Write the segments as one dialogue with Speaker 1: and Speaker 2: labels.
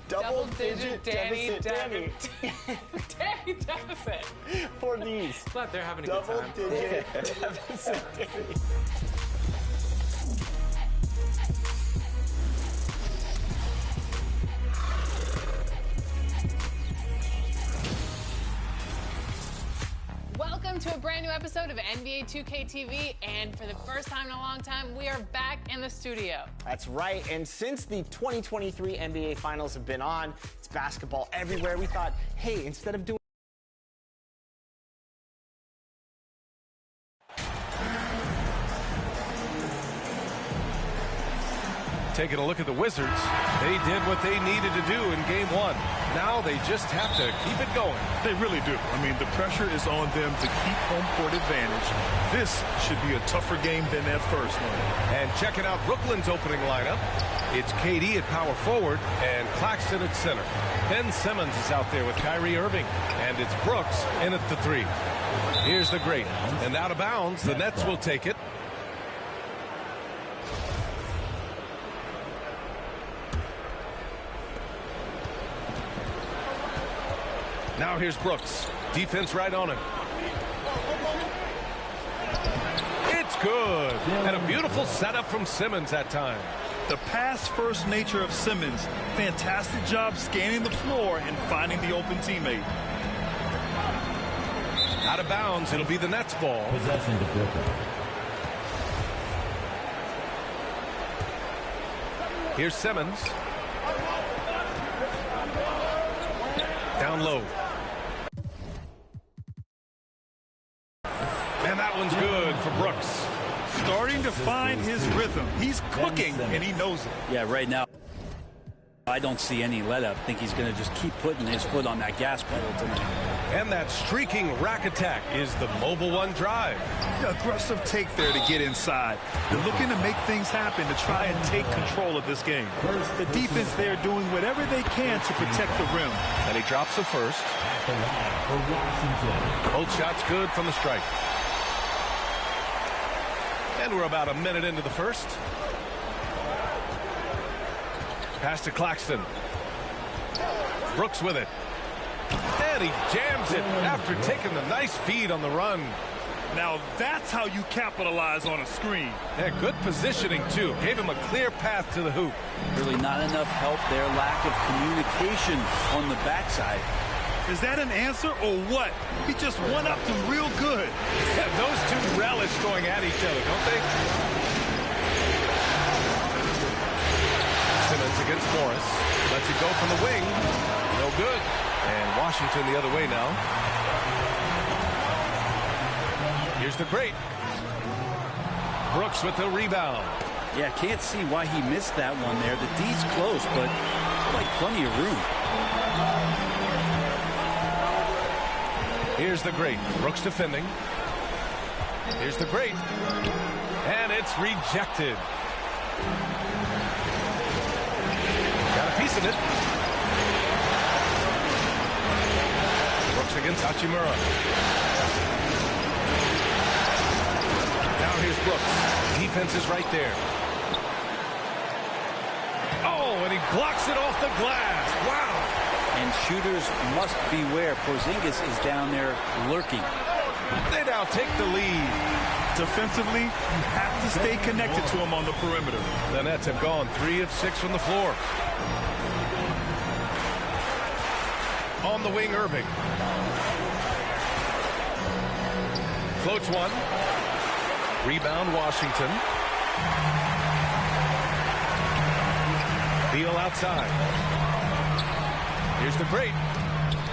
Speaker 1: Double-digit Danny deficit.
Speaker 2: Danny deficit.
Speaker 1: For these.
Speaker 2: Glad they're having a good time.
Speaker 1: Double-digit deficit Danny.
Speaker 3: Welcome to a brand new episode of NBA 2K TV, and for the first time in a long time, we are back in the studio.
Speaker 1: That's right, and since the 2023 NBA Finals have been on, it's basketball everywhere, we thought, hey, instead of doing
Speaker 4: Taking a look at the Wizards, they did what they needed to do in Game 1. Now they just have to keep it going.
Speaker 5: They really do. I mean, the pressure is on them to keep home court advantage. This should be a tougher game than that first one.
Speaker 4: And checking out Brooklyn's opening lineup, it's KD at power forward and Claxton at center. Ben Simmons is out there with Kyrie Irving, and it's Brooks in at the 3. Here's the great, and out of bounds, the Nets will take it. Now here's Brooks. Defense right on him. It's good. And a beautiful setup from Simmons that time.
Speaker 5: The pass-first nature of Simmons. Fantastic job scanning the floor and finding the open teammate.
Speaker 4: Out of bounds. It'll be the Nets ball.
Speaker 6: Possession to Brooklyn.
Speaker 4: Here's Simmons. Down low. And that one's good for Brooks.
Speaker 5: Starting to find his rhythm. He's cooking, and he knows it.
Speaker 7: Yeah, right now, I don't see any let-up. I think he's going to just keep putting his foot on that gas pedal tonight.
Speaker 4: And that streaking rack attack is the Mobile One drive.
Speaker 5: Aggressive take there to get inside. They're looking to make things happen to try and take control of this game. The defense there doing whatever they can to protect the rim.
Speaker 4: And he drops the first. Both shots good from the stripe. And we're about a minute into the first. Pass to Claxton. Brooks with it. And he jams it after taking the nice feed on the run.
Speaker 5: Now that's how you capitalize on a screen.
Speaker 4: Yeah, good positioning, too. Gave him a clear path to the hoop.
Speaker 7: Really not enough help there. Lack of communication on the backside.
Speaker 5: Is that an answer or what? He just one-upped him real good.
Speaker 4: Yeah, those two relish going at each other, don't they? Simmons against Morris. Lets it go from the wing. No good. And Washington the other way now. Here's the great. Brooks with the rebound.
Speaker 7: Yeah, can't see why he missed that one there. The D's close, but like plenty of room.
Speaker 4: Here's the great. Brooks defending. Here's the great. And it's rejected. Got a piece of it. Brooks against Hachimura. Now here's Brooks. Defense is right there. Oh, and he blocks it off the glass. Wow.
Speaker 7: And shooters must beware. Porzingis is down there lurking.
Speaker 4: They now take the lead.
Speaker 5: Defensively, you have to stay connected to him on the perimeter.
Speaker 4: The Nets have gone 3 of 6 from the floor. On the wing, Irving. Floats one. Rebound, Washington. Beal outside. Here's the great.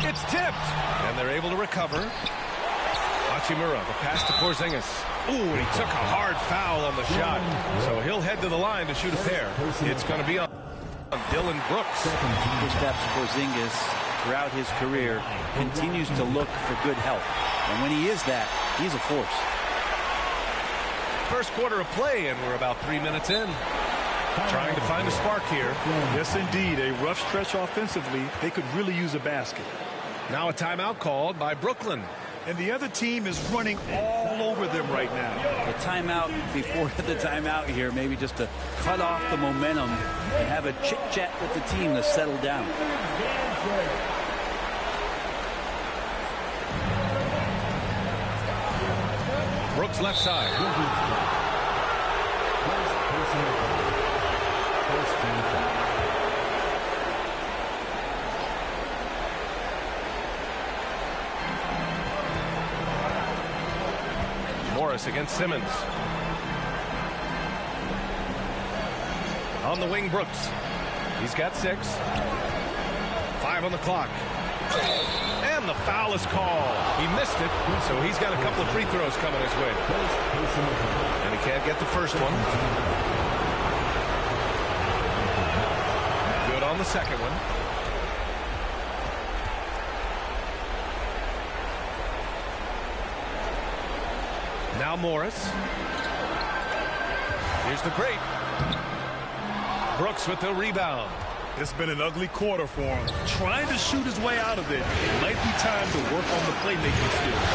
Speaker 4: It's tipped. And they're able to recover. Hachimura, the pass to Porzingis. Ooh, and he took a hard foul on the shot. So he'll head to the line to shoot a pair. It's going to be on Dillon Brooks.
Speaker 7: Kristaps Porzingis, throughout his career, continues to look for good health. And when he is that, he's a force.
Speaker 4: First quarter of play, and we're about 3 minutes in. Trying to find a spark here.
Speaker 5: Yes, indeed. A rough stretch offensively. They could really use a basket.
Speaker 4: Now a timeout called by Brooklyn.
Speaker 5: And the other team is running all over them right now.
Speaker 7: The timeout before the timeout here, maybe just to cut off the momentum and have a chit-chat with the team to settle down.
Speaker 4: Brooks left side. Morris against Simmons. On the wing, Brooks. He's got 6. 5 on the clock. And the foul is called. He missed it, so he's got a couple of free throws coming his way. And he can't get the first one. Good on the second one. Now Morris. Here's the great. Brooks with the rebound.
Speaker 5: It's been an ugly quarter for him. Trying to shoot his way out of it. It might be time to work on the playmaking skills.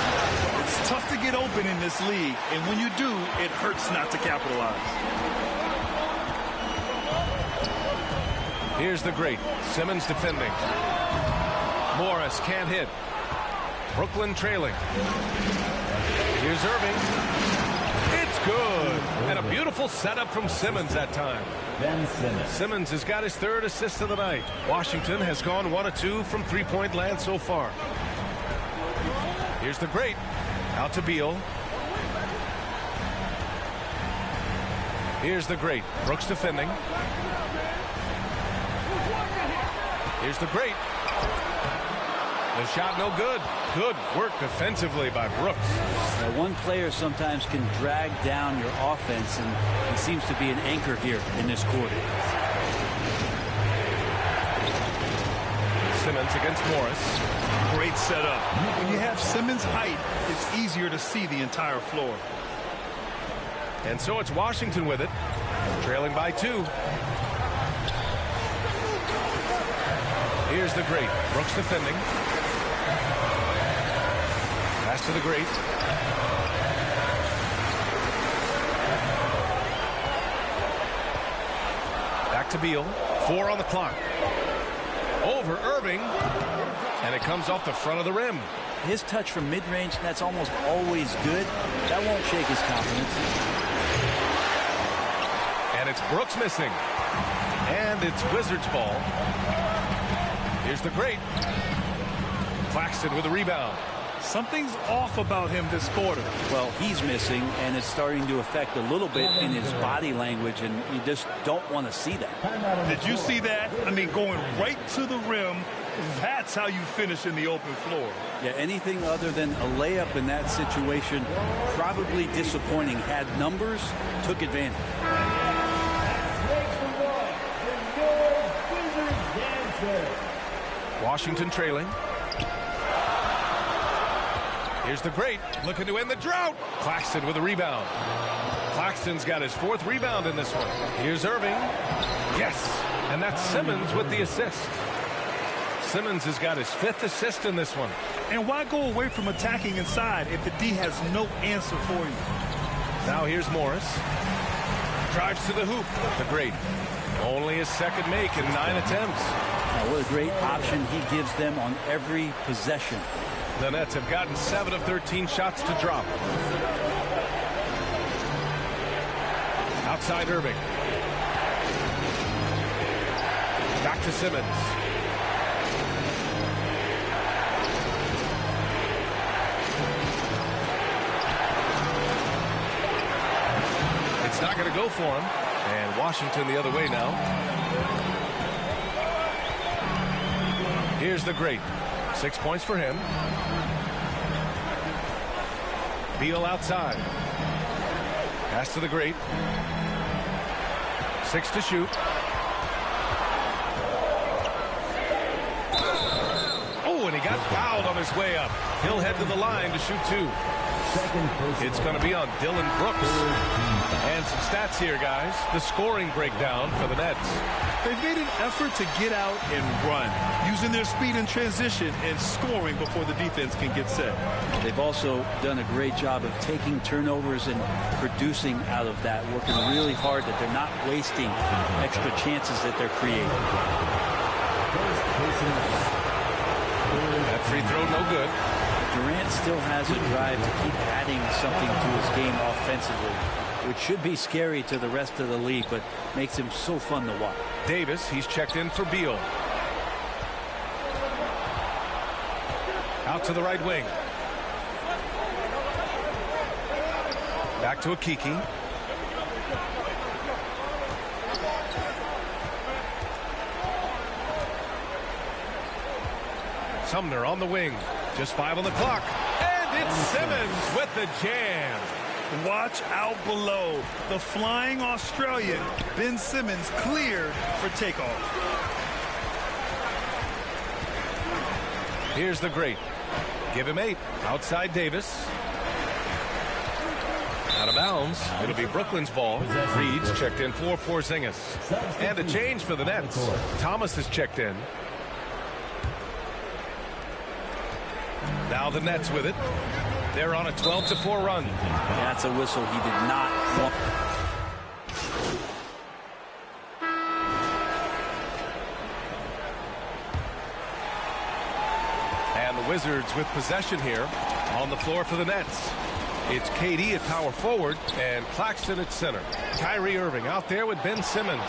Speaker 5: It's tough to get open in this league, and when you do, it hurts not to capitalize.
Speaker 4: Here's the great. Simmons defending. Morris can't hit. Brooklyn trailing. Here's Irving. It's good. And a beautiful setup from Simmons that time. Simmons has got his 3rd assist of the night. Washington has gone 1 of 2 from three-point land so far. Here's the great. Out to Beal. Here's the great. Brooks defending. Here's the great. The shot no good. Good work defensively by Brooks.
Speaker 7: Now, one player sometimes can drag down your offense, and he seems to be an anchor here in this quarter.
Speaker 4: Simmons against Morris.
Speaker 5: Great setup. When you have Simmons' height, it's easier to see the entire floor.
Speaker 4: And so it's Washington with it, trailing by 2. Here's the great. Brooks defending. Pass to the great. Back to Beal. 4 on the clock. Over Irving. And it comes off the front of the rim.
Speaker 7: His touch from mid-range, that's almost always good. That won't shake his confidence.
Speaker 4: And it's Brooks missing. And it's Wizards ball. Here's the great. Claxton with a rebound.
Speaker 5: Something's off about him this quarter.
Speaker 7: Well, he's missing, and it's starting to affect a little bit in his body language, and you just don't want to see that.
Speaker 5: Did you see that? I mean, going right to the rim, that's how you finish in the open floor.
Speaker 7: Yeah, anything other than a layup in that situation, probably disappointing. Had numbers, took advantage.
Speaker 4: Washington trailing. Here's the great, looking to end the drought. Claxton with a rebound. Claxton's got his 4th rebound in this one. Here's Irving. Yes, and that's Simmons with the assist. Simmons has got his 5th assist in this one.
Speaker 5: And why go away from attacking inside if the D has no answer for you?
Speaker 4: Now here's Morris. Drives to the hoop. The great. Only his 2nd make in 9 attempts.
Speaker 7: Now, what a great option he gives them on every possession.
Speaker 4: The Nets have gotten 7 of 13 shots to drop. Outside Irving. Back to Simmons. It's not going to go for him. And Washington the other way now. Here's the great. 6 points for him. Beal outside. Pass to the great. 6 to shoot. Oh, and he got fouled on his way up. He'll head to the line to shoot 2. It's going to be on Dillon Brooks. And some stats here, guys. The scoring breakdown for the Nets.
Speaker 5: They've made an effort to get out and run, using their speed in transition and scoring before the defense can get set.
Speaker 7: They've also done a great job of taking turnovers and producing out of that, working really hard that they're not wasting extra chances that they're creating.
Speaker 4: That free throw no good.
Speaker 7: Durant still has a drive to keep adding something to his game offensively, which should be scary to the rest of the league, but makes him so fun to watch.
Speaker 4: Davis, he's checked in for Beal. Out to the right wing. Back to Akiki. Sumner on the wing. Just 5 on the clock. And it's Simmons with the jam.
Speaker 5: Watch out below. The flying Australian, Ben Simmons, cleared for takeoff.
Speaker 4: Here's the great. Give him 8. Outside Davis. Out of bounds. It'll be Brooklyn's ball. Reed's checked in for Porzingis. And a change for the Nets. Thomas is checked in. Now the Nets with it. They're on a 12-4 run.
Speaker 7: That's a whistle he did not want.
Speaker 4: And the Wizards with possession here on the floor for the Nets. It's KD at power forward and Claxton at center. Kyrie Irving out there with Ben Simmons.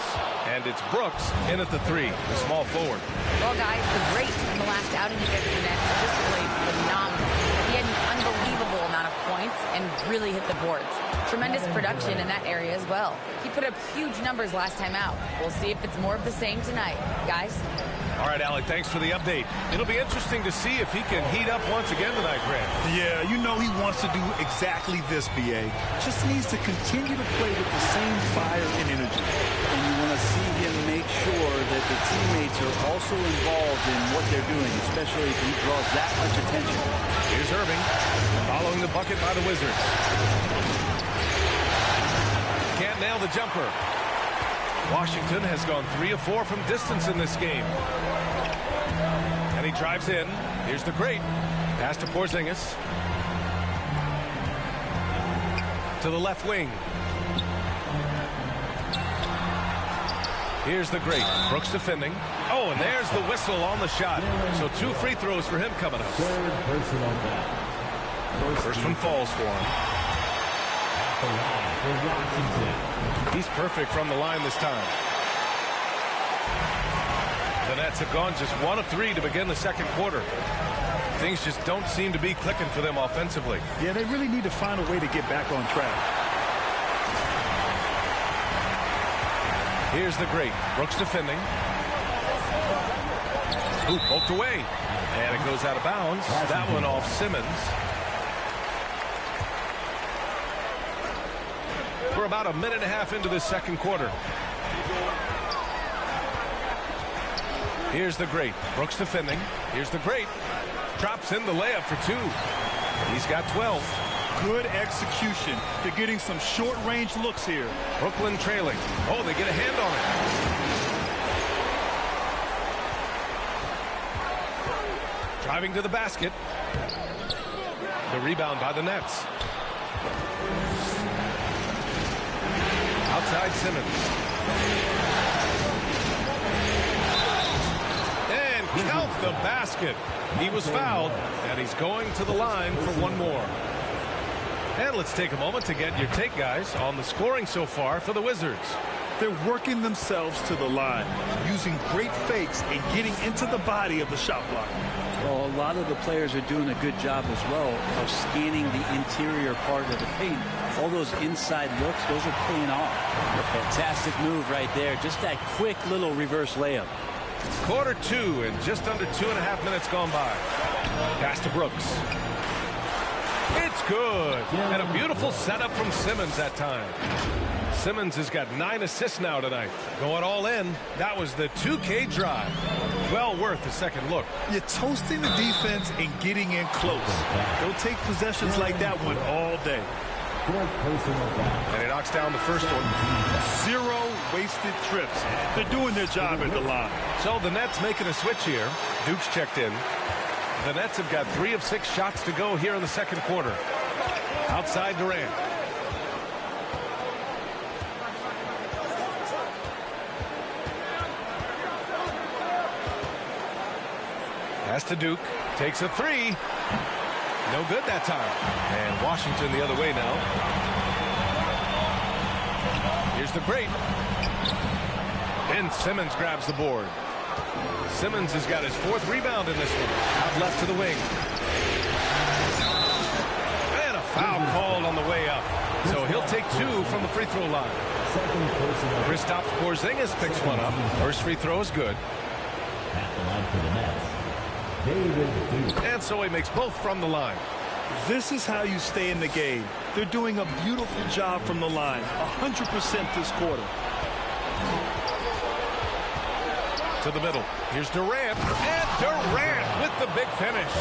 Speaker 4: And it's Brooks in at the 3, the small forward.
Speaker 6: Well, guys, the great in the last outing against the Nets just played phenomenal. He had an unbelievable amount of points and really hit the boards. Tremendous production in that area as well. He put up huge numbers last time out. We'll see if it's more of the same tonight. Guys?
Speaker 4: All right, Alec, thanks for the update. It'll be interesting to see if he can heat up once again tonight, Grant.
Speaker 5: Yeah, you know he wants to do exactly this, B.A. Just needs to continue to play with the same fire and energy.
Speaker 7: And you want to see him make sure that the teammates are also involved in what they're doing, especially if he draws that much attention.
Speaker 4: Here's Irving following the bucket by the Wizards. Can't nail the jumper. Washington has gone 3 of 4 from distance in this game. And he drives in. Here's the great. Pass to Porzingis. To the left wing. Here's the great. Brooks defending. Oh, and there's the whistle on the shot. So 2 free throws for him coming up. First one falls for him. He's perfect from the line this time. The Nets have gone just 1 of 3 to begin the second quarter. Things just don't seem to be clicking for them offensively.
Speaker 5: Yeah, they really need to find a way to get back on track.
Speaker 4: Here's the great. Brooks defending. Ooh, poked away. And it goes out of bounds. That one off Simmons. We're about a minute and a half into this second quarter. Here's the great. Brooks defending. Here's the great. Drops in the layup for 2. He's got 12.
Speaker 5: Good execution. They're getting some short-range looks here.
Speaker 4: Brooklyn trailing. Oh, they get a hand on it. Driving to the basket. The rebound by the Nets. Outside Simmons. And count the basket. He was fouled, and he's going to the line for 1 more. And let's take a moment to get your take, guys, on the scoring so far for the Wizards.
Speaker 5: They're working themselves to the line, using great fakes and getting into the body of the shot block.
Speaker 7: Well, a lot of the players are doing a good job as well of scanning the interior part of the paint. All those inside looks, those are paying off. A fantastic move right there. Just that quick little reverse layup.
Speaker 4: Quarter 2 and just under 2.5 minutes gone by. Pass to Brooks. It's It's good. And a beautiful setup from Simmons that time. Simmons has got 9 assists now tonight. Going all in, that was the 2K drive. Well worth a second look.
Speaker 5: You're toasting the defense and getting in close. They'll take possessions like that one all day.
Speaker 4: And he knocks down the first one.
Speaker 5: 0 wasted trips. They're doing their job at the line.
Speaker 4: So the Nets making a switch here. Duke's checked in. The Nets have got 3 of 6 shots to go here in the second quarter. Outside Durant. Pass to Duke. Takes a 3. No good that time. And Washington the other way now. Here's the great. Ben Simmons grabs the board. Simmons has got his 4th rebound in this one. Out left to the wing. And a foul called on the way up. So he'll take 2 from the free throw line. Kristaps Porzingis picks one up. First free throw is good.
Speaker 8: At the line for the Nets, David Duke.
Speaker 4: And so he makes both from the line.
Speaker 5: This is how you stay in the game. They're doing a beautiful job from the line. 100% this quarter.
Speaker 4: To the middle. Here's Durant. And Durant with the big finish.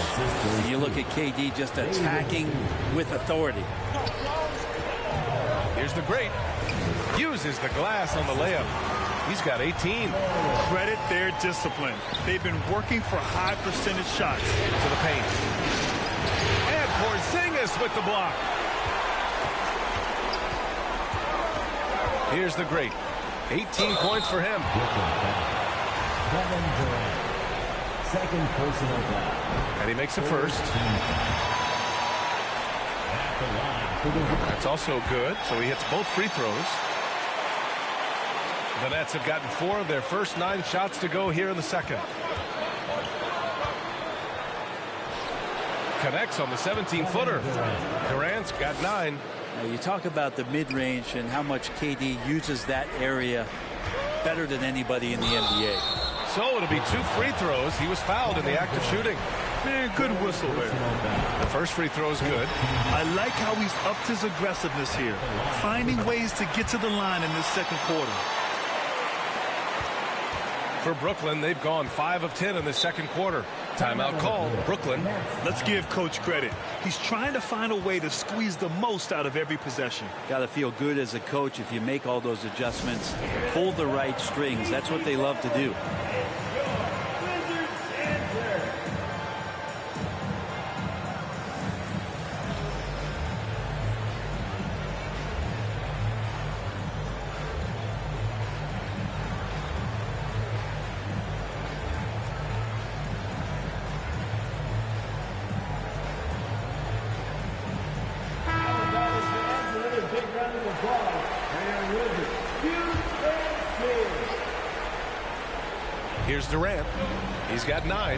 Speaker 7: And you look at KD just attacking with authority.
Speaker 4: Here's the great. Uses the glass on the layup. He's got 18.
Speaker 5: Credit their discipline. They've been working for high percentage shots.
Speaker 4: To the paint. And Porzingis with the block. Here's the great. 18 points for him.
Speaker 8: Kevin Durant. Second personal foul.
Speaker 4: And he makes a first.
Speaker 8: At the line for the
Speaker 4: That's also good. So he hits both free throws. The Nets have gotten 4 of their first 9 shots to go here in the second. Connects on the 17-footer. Durant's got 9.
Speaker 7: Now you talk about the mid-range and how much KD uses that area better than anybody in the NBA.
Speaker 4: So it'll be 2 free throws. He was fouled in the act of shooting.
Speaker 5: Man, good whistle there.
Speaker 4: The first free throw is good.
Speaker 5: I like how he's upped his aggressiveness here, finding ways to get to the line in this second quarter.
Speaker 4: For Brooklyn, they've gone 5 of 10 in the second quarter. Timeout call, Brooklyn.
Speaker 5: Let's give Coach credit. He's trying to find a way to squeeze the most out of every possession.
Speaker 7: Got to feel good as a coach if you make all those adjustments, hold the right strings. That's what they love to do.
Speaker 4: Here's Durant. He's got 9.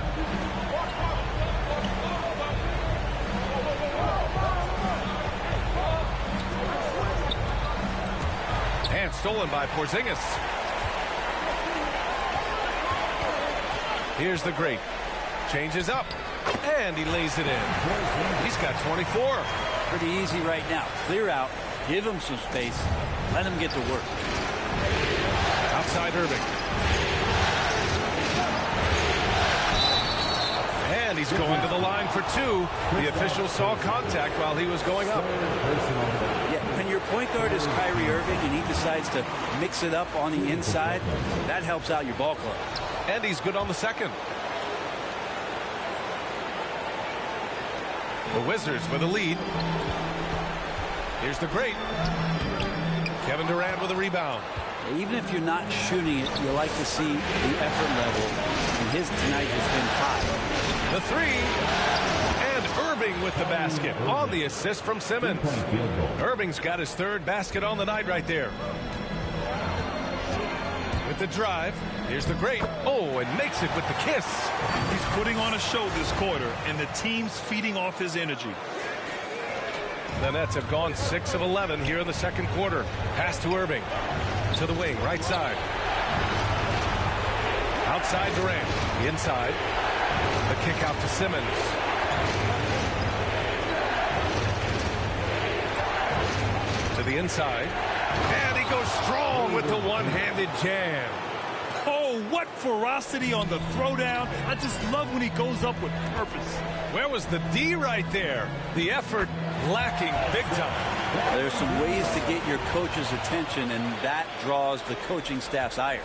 Speaker 4: And stolen by Porzingis. Here's the great. Changes up. And he lays it in. He's got 24.
Speaker 7: Pretty easy right now. Clear out. Give him some space. Let him get to work.
Speaker 4: Outside Irving. And he's going to the line for 2. The official saw contact while he was going up.
Speaker 7: Yeah, when your point guard is Kyrie Irving and he decides to mix it up on the inside, that helps out your ball club.
Speaker 4: And he's good on the second. The Wizards with a lead. Here's the great. Kevin Durant with a rebound.
Speaker 7: Even if you're not shooting it, you like to see the effort level. And his tonight has been high.
Speaker 4: The 3. And Irving with the basket on the assist from Simmons. Irving's got his 3rd basket on the night right there. With the drive. Here's the great. Oh, and makes it with the kiss.
Speaker 5: He's putting on a show this quarter, and the team's feeding off his energy.
Speaker 4: The Nets have gone 6 of 11 here in the second quarter. Pass to Irving. To the wing, right side. Outside Durant. Inside. The kick out to Simmons. the inside. And he goes strong with the one-handed jam.
Speaker 5: Oh, what ferocity on the throwdown. I just love when he goes up with purpose.
Speaker 4: Where was the D right there? The effort lacking big time.
Speaker 7: There's some ways to get your coach's attention, and that draws the coaching staff's ire.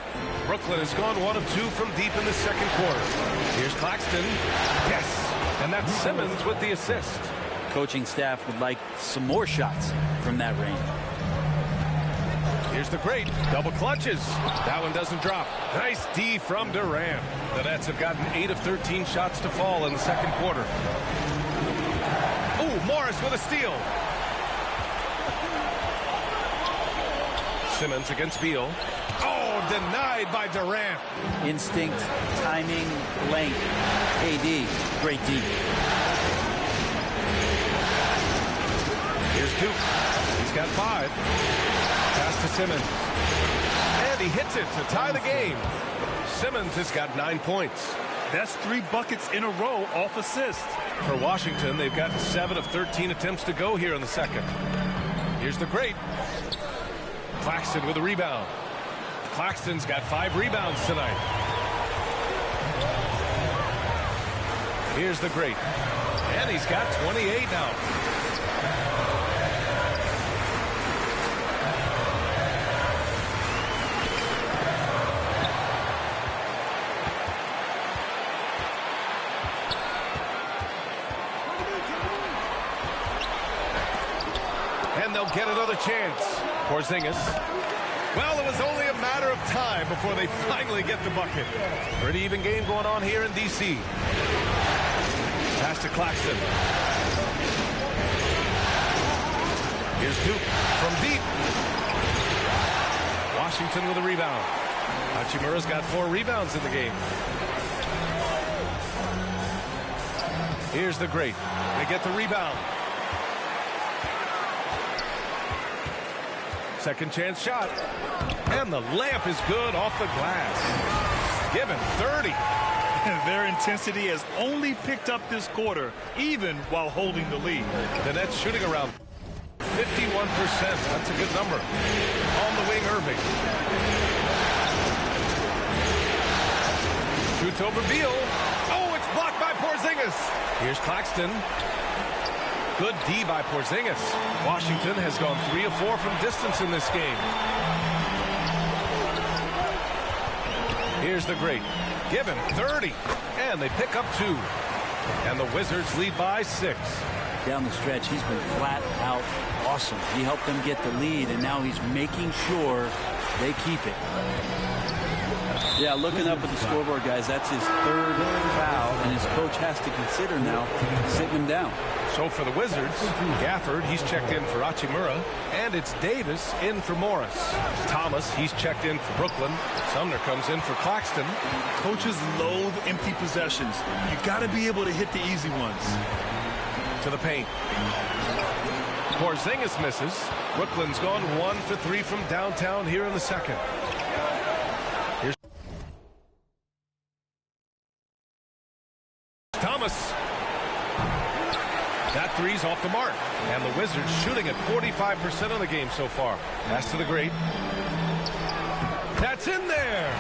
Speaker 4: Brooklyn has gone 1 of 2 from deep in the second quarter. Here's Claxton. Yes. And that's Simmons with the assist.
Speaker 7: Coaching staff would like some more shots from that range.
Speaker 4: Here's the great double clutches. That one doesn't drop. Nice D from Durant. The Nets have gotten 8 of 13 shots to fall in the second quarter. Ooh, Morris with a steal. Simmons against Beal. Oh, denied by Durant.
Speaker 7: Instinct, timing, length. KD, great D.
Speaker 4: Here's Duke. He's got 5. Pass to Simmons. And he hits it to tie the game. Simmons has got 9 points.
Speaker 5: That's 3 buckets in a row off assist.
Speaker 4: For Washington, they've gotten 7 of 13 attempts to go here in the second. Here's the great. Claxton with a rebound. Claxton's got 5 rebounds tonight. Here's the great. And he's got 28 now. And they'll get another chance. Porzingis. Well, it was only a matter of time before they finally get the bucket. Pretty even game going on here in D.C. Pass to Claxton. Here's Duke from deep. Washington with a rebound. Hachimura's got 4 rebounds in the game. Here's the great. They get the rebound. Second chance shot. And the layup is good off the glass. Given 30.
Speaker 5: Their intensity has only picked up this quarter, even while holding the lead.
Speaker 4: The Nets shooting around 51%. That's a good number. On the wing, Irving. Shoots over Beal. Oh, it's blocked by Porzingis. Here's Claxton. Good D by Porzingis. Washington has gone 3 of 4 from distance in this game. Here's the great. Given 30. And they pick up 2. And the Wizards lead by 6.
Speaker 7: Down the stretch, he's been flat out awesome. He helped them get the lead, and now he's making sure they keep it. Yeah, looking up at the scoreboard, guys, that's his 3rd foul, and his coach has to consider now sitting him down.
Speaker 4: So for the Wizards, Gafford, he's checked in for Hachimura, and it's Davis in for Morris. Thomas, he's checked in for Brooklyn. Sumner comes in for Claxton.
Speaker 5: Coaches loathe empty possessions. You got to be able to hit the easy ones.
Speaker 4: To the paint. Porzingis misses. Brooklyn's gone 1 for 3 from downtown here in the second. Here's Thomas. That three's off the mark. And the Wizards shooting at 45% of the game so far. Pass to the great. That's in there.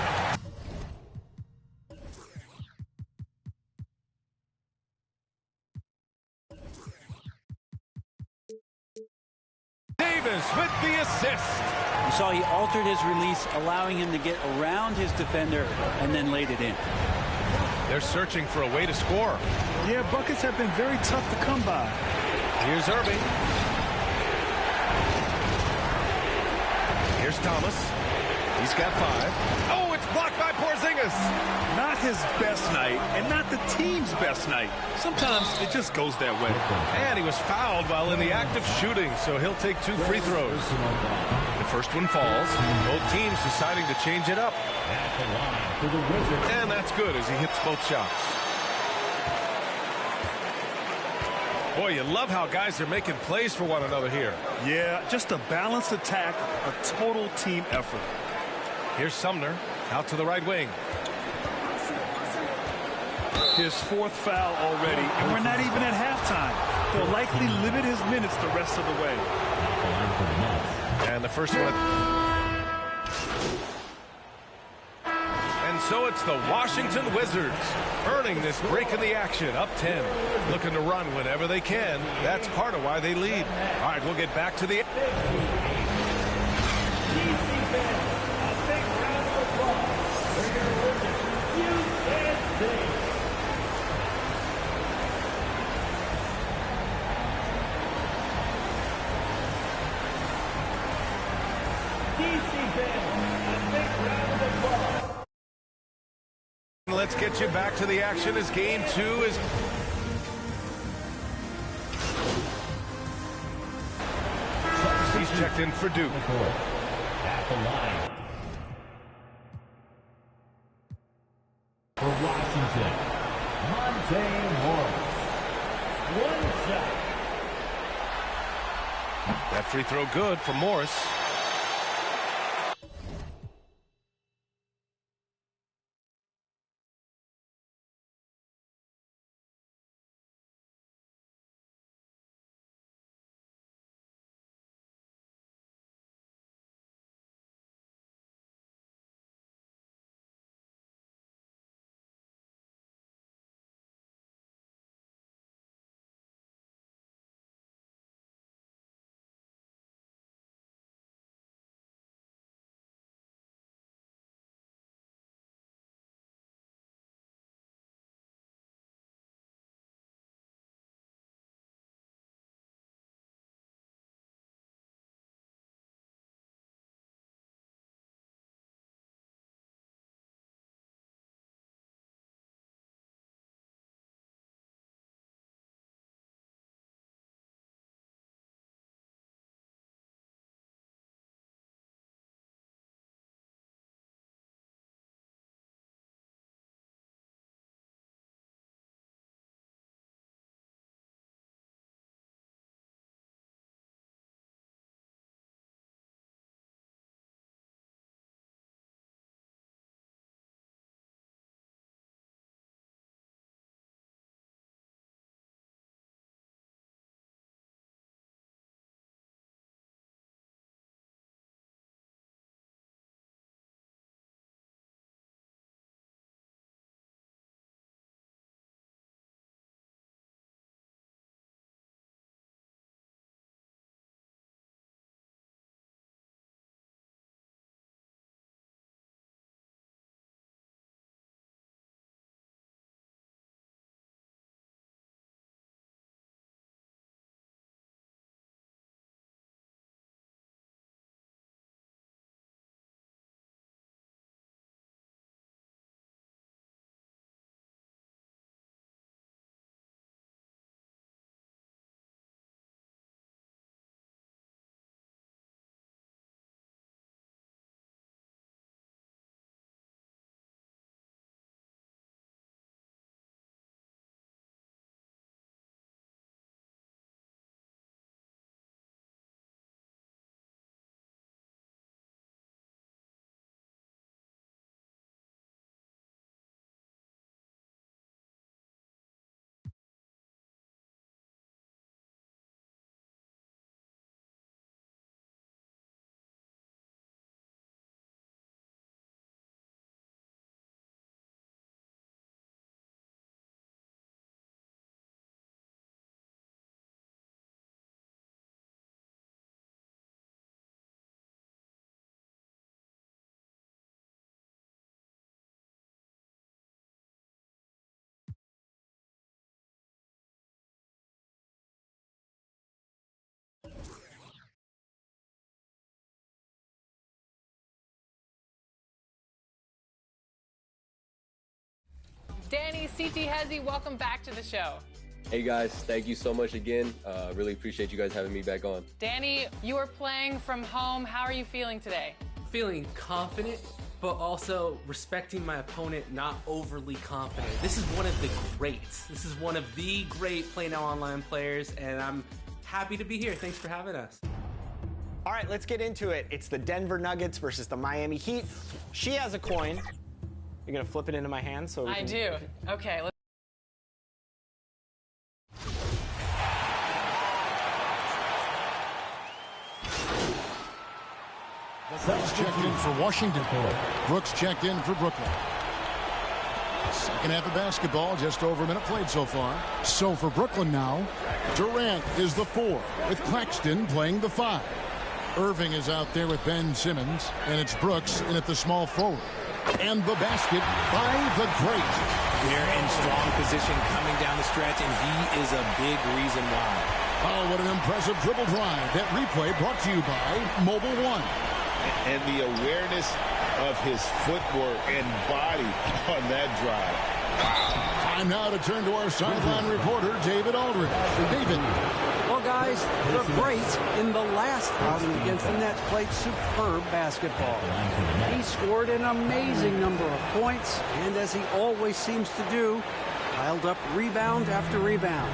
Speaker 4: Davis with the assist.
Speaker 7: You saw he altered his release, allowing him to get around his defender and then laid it in.
Speaker 4: They're searching for a way to score.
Speaker 5: Yeah, buckets have been very tough to come by.
Speaker 4: Here's Irving. Here's Thomas. He's got 5. Oh, it's blocked by Porzingis.
Speaker 5: Not his best night, and not the team's best night. Sometimes it just goes that way.
Speaker 4: And he was fouled while in the act of shooting, so he'll take 2 free throws. The first one falls. Both teams deciding to change it up. And that's good as he hits both shots. Boy, you love how guys are making plays for one another here.
Speaker 5: Yeah, just a balanced attack, a total team effort.
Speaker 4: Here's Sumner out to the right wing.
Speaker 5: His 4th foul already, and we're not even at halftime. They'll likely limit his minutes the rest of the way.
Speaker 4: And the first one. And so it's the Washington Wizards earning this break in the action, up 10. Looking to run whenever they can. That's part of why they lead. All right, we'll get back to the... Let's get you back to the action as game 2 is... He's checked in for Duke.
Speaker 8: At the line. For Washington, Monte Morris. One shot.
Speaker 4: That free throw good for Morris.
Speaker 3: Danny, CT Hezzy, welcome back to the show.
Speaker 9: Hey guys, thank you so much again. Really appreciate you guys having me back on.
Speaker 3: Danny, you are playing from home. How are you feeling today?
Speaker 2: Feeling confident, but also respecting my opponent, not overly confident. This is one of the greats. This is one of the great Play Now Online players, and I'm happy to be here. Thanks for having us.
Speaker 1: All right, let's get into it. It's the Denver Nuggets versus the Miami Heat. She has a coin. You're gonna flip it into my hand so we
Speaker 3: I
Speaker 1: can...
Speaker 3: do. Okay.
Speaker 10: for Washington. Brooks checked in for Brooklyn. Second half of basketball, just over a minute played so far. So for Brooklyn now, Durant is the 4, with Claxton playing the 5. Irving is out there with Ben Simmons, and it's Brooks in at the small forward. And the basket by the great.
Speaker 11: They're in strong position coming down the stretch, and he is a big reason why.
Speaker 10: Oh, what an impressive dribble drive. That replay brought to you by Mobile One.
Speaker 5: And the awareness of his footwork and body on that drive.
Speaker 10: Time now to turn to our sideline reporter, David Aldridge. David.
Speaker 12: Well, guys, the great in the last outing against the Nets played superb basketball. He scored an amazing number of points, and as he always seems to do, piled up rebound after rebound.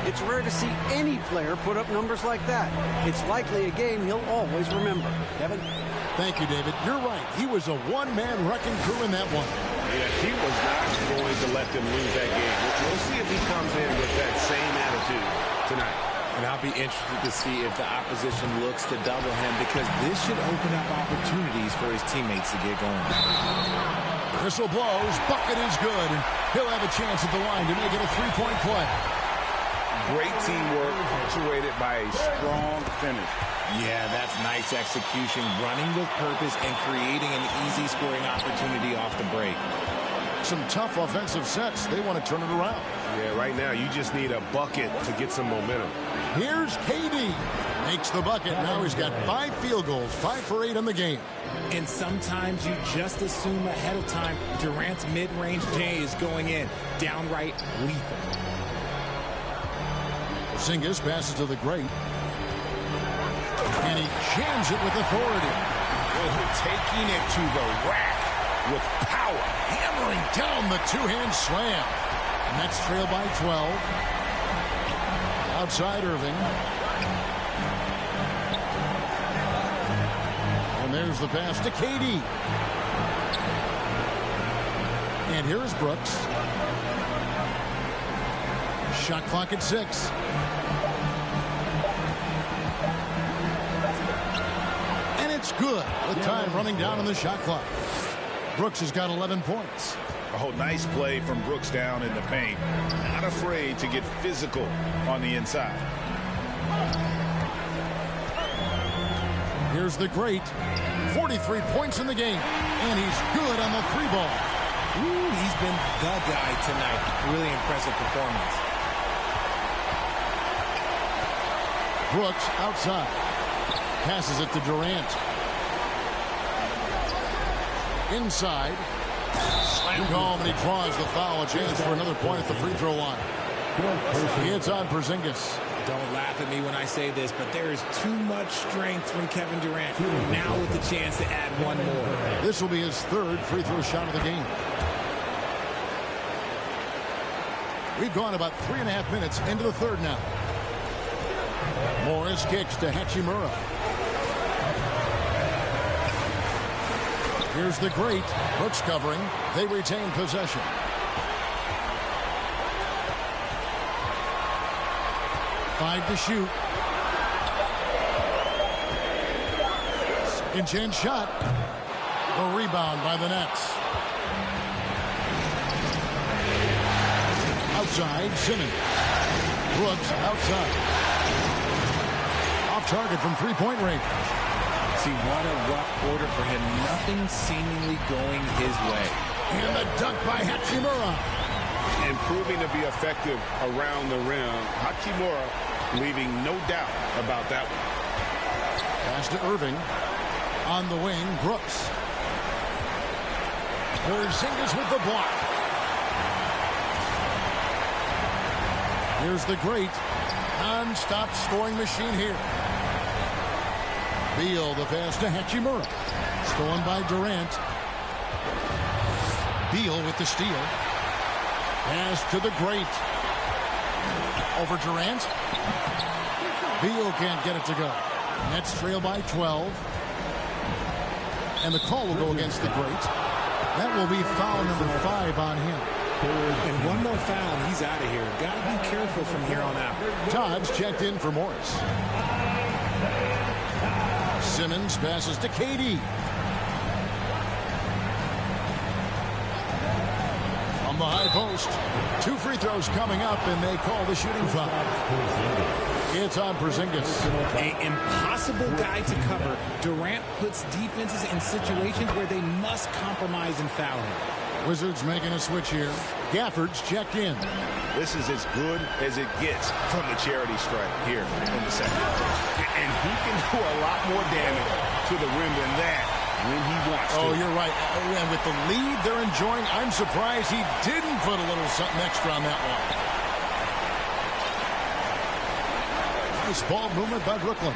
Speaker 12: It's rare to see any player put up numbers like that. It's likely a game he'll always remember. Kevin?
Speaker 10: Thank you, David. You're right. He was a one-man wrecking crew in that one.
Speaker 4: Yeah, he was not going to let them lose that game. We'll see if he comes in with that same attitude tonight.
Speaker 11: And I'll be interested to see if the opposition looks to double him, because this should open up opportunities for his teammates to get going.
Speaker 10: Whistle blows. Bucket is good. And he'll have a chance at the line to make it a three-point play.
Speaker 4: Great teamwork punctuated by a strong finish.
Speaker 11: Yeah, that's nice execution, running with purpose and creating an easy scoring opportunity off the break.
Speaker 10: Some tough offensive sets. They want to turn it around.
Speaker 4: Yeah, right now you just need a bucket to get some momentum.
Speaker 10: Here's KD. Makes the bucket. Now he's got 5 field goals, 5 for 8 in the game.
Speaker 11: And sometimes you just assume ahead of time Durant's mid-range J is going in. Downright lethal.
Speaker 10: Porzingis passes to the great. And he jams it with authority.
Speaker 5: Taking it to the rack with power.
Speaker 10: Hammering down the two-hand slam. Nets trail by 12. Outside Irving. And there's the pass to KD. And here's Brooks. Shot clock at 6. And it's good with time running down on the shot clock. Brooks has got 11 points.
Speaker 5: Oh, nice play from Brooks down in the paint. Not afraid to get physical on the inside.
Speaker 10: Here's the great. 43 points in the game. And he's good on the 3-ball.
Speaker 11: Ooh, he's been the guy tonight. Really impressive performance.
Speaker 10: Brooks outside. Passes it to Durant. Inside. Slammed home, and he draws the foul. A chance for another point at the free throw line. It's on Porzingis.
Speaker 11: Don't laugh at me when I say this, but there is too much strength from Kevin Durant. Now with the chance to add one more.
Speaker 10: This will be his 3rd free throw shot of the game. We've gone about 3.5 minutes into the 3rd now. Morris kicks to Hachimura. Here's the great. Brooks covering. They retain possession. Five to shoot. Second chance shot. A rebound by the Nets. Outside, Simmons. Brooks outside. Off target from three-point range.
Speaker 11: See, what a rough quarter for him. Nothing seemingly going his way.
Speaker 10: And the dunk by Hachimura.
Speaker 4: And proving to be effective around the rim. Hachimura leaving no doubt about that one.
Speaker 10: Pass to Irving. On the wing, Brooks. Porzingis with the block. Here's the great non-stop scoring machine here. Beal, the pass to Hachimura. Stolen by Durant. Beal with the steal. Pass to the great. Over Durant. Beal can't get it to go. Nets trail by 12. And the call will go against the great. That will be foul number 5 on him.
Speaker 11: And one more foul and he's out of here. Got to be careful from here on out.
Speaker 10: Todd's checked in for Morris. Simmons passes to KD. the high post. 2 free throws coming up, and they call the shooting foul. It's on Porzingis.
Speaker 11: An impossible guy to cover. Durant puts defenses in situations where they must compromise and foul him.
Speaker 10: Wizards making a switch here. Gafford's checked in.
Speaker 5: This is as good as it gets from the charity stripe here in the second. And he can do a lot more damage to the rim than that when he wants to.
Speaker 10: Oh, you're right. And with the lead they're enjoying, I'm surprised he didn't put a little something extra on that one. Nice ball movement by Brooklyn.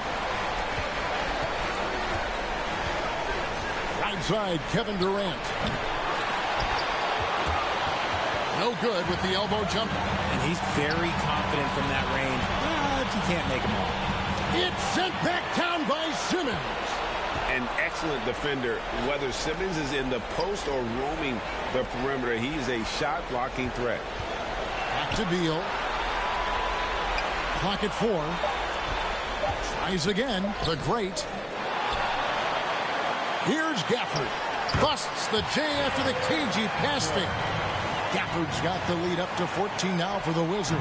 Speaker 10: Right side, Kevin Durant. No good with the elbow jumper.
Speaker 11: And he's very confident from that range, but he can't make them all.
Speaker 10: It's sent back down by Simmons.
Speaker 4: An excellent defender, whether Simmons is in the post or roaming the perimeter. He's a shot-blocking threat.
Speaker 10: Back to Beal. Clock at 4. Tries again, the great. Here's Gafford. Busts the J after the cagey pass fake. Gafford's got the lead up to 14 now for the Wizards.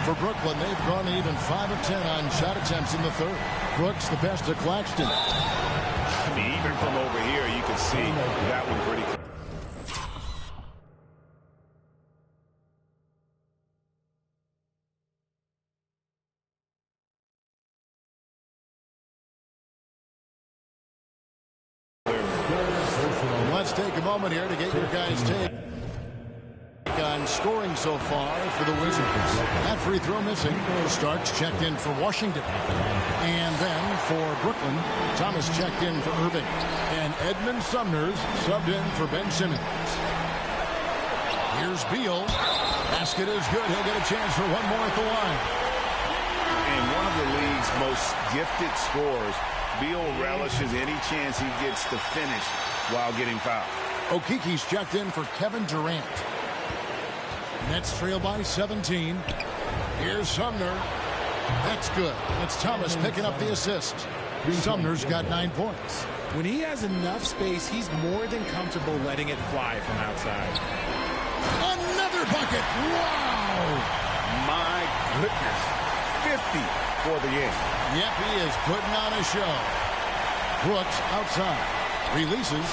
Speaker 10: For Brooklyn, they've gone even 5 of 10 on shot attempts in the third. Brooks the best to Claxton.
Speaker 5: I mean, even from over here, you can see that one pretty clear.
Speaker 10: Let's take a moment here to get your guys' take on scoring so far for the Wizards. That free throw missing. Starks checked in for Washington. And then for Brooklyn, Thomas checked in for Irving. And Edmund Sumner's subbed in for Ben Simmons. Here's Beal. Basket is good. He'll get a chance for one more at the line.
Speaker 5: And one of the league's most gifted scorers, Beal relishes any chance he gets to finish while getting fouled.
Speaker 10: Okiki's checked in for Kevin Durant. Nets trail by 17. Here's Sumner. That's good. It's Thomas picking up the assist. Sumner's got 9 points.
Speaker 11: When he has enough space, he's more than comfortable letting it fly from outside.
Speaker 10: Another bucket. Wow.
Speaker 5: My goodness. 50 for the game.
Speaker 10: Yep, he is putting on a show. Brooks outside. Releases.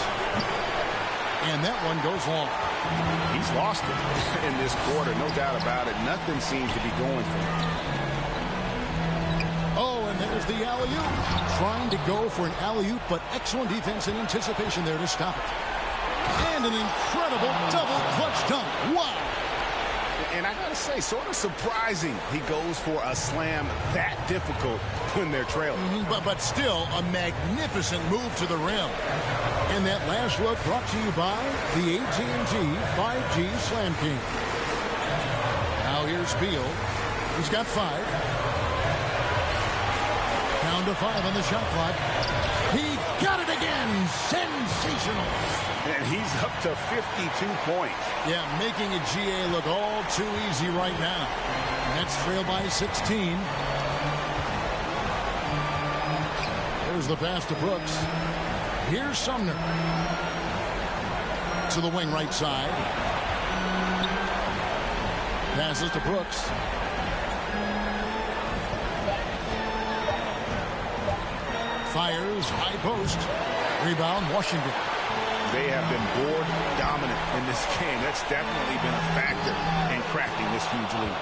Speaker 10: And that one goes long.
Speaker 5: He's lost it in this quarter, no doubt about it. Nothing seems to be going for him.
Speaker 10: Oh, and there's the alley-oop. Trying to go for an alley-oop, but excellent defense and anticipation there to stop it. And an incredible double clutch dunk. Wow.
Speaker 5: And I gotta say, sort of surprising he goes for a slam that difficult when they're trailing.
Speaker 10: But still a magnificent move to the rim. And that last look brought to you by the AT&T 5G Slam King. Now here's Beal. He's got 5. Down to 5 on the shot clock. He got it again. Sensational.
Speaker 5: And he's up to 52 points.
Speaker 10: Yeah, making a GA look all too easy right now. Nets trail by 16. There's the pass to Brooks. Here's Sumner. To the wing right side. Passes to Brooks. Fires, high post. Rebound, Washington.
Speaker 5: They have been board dominant in this game. That's definitely been a factor in crafting this huge lead.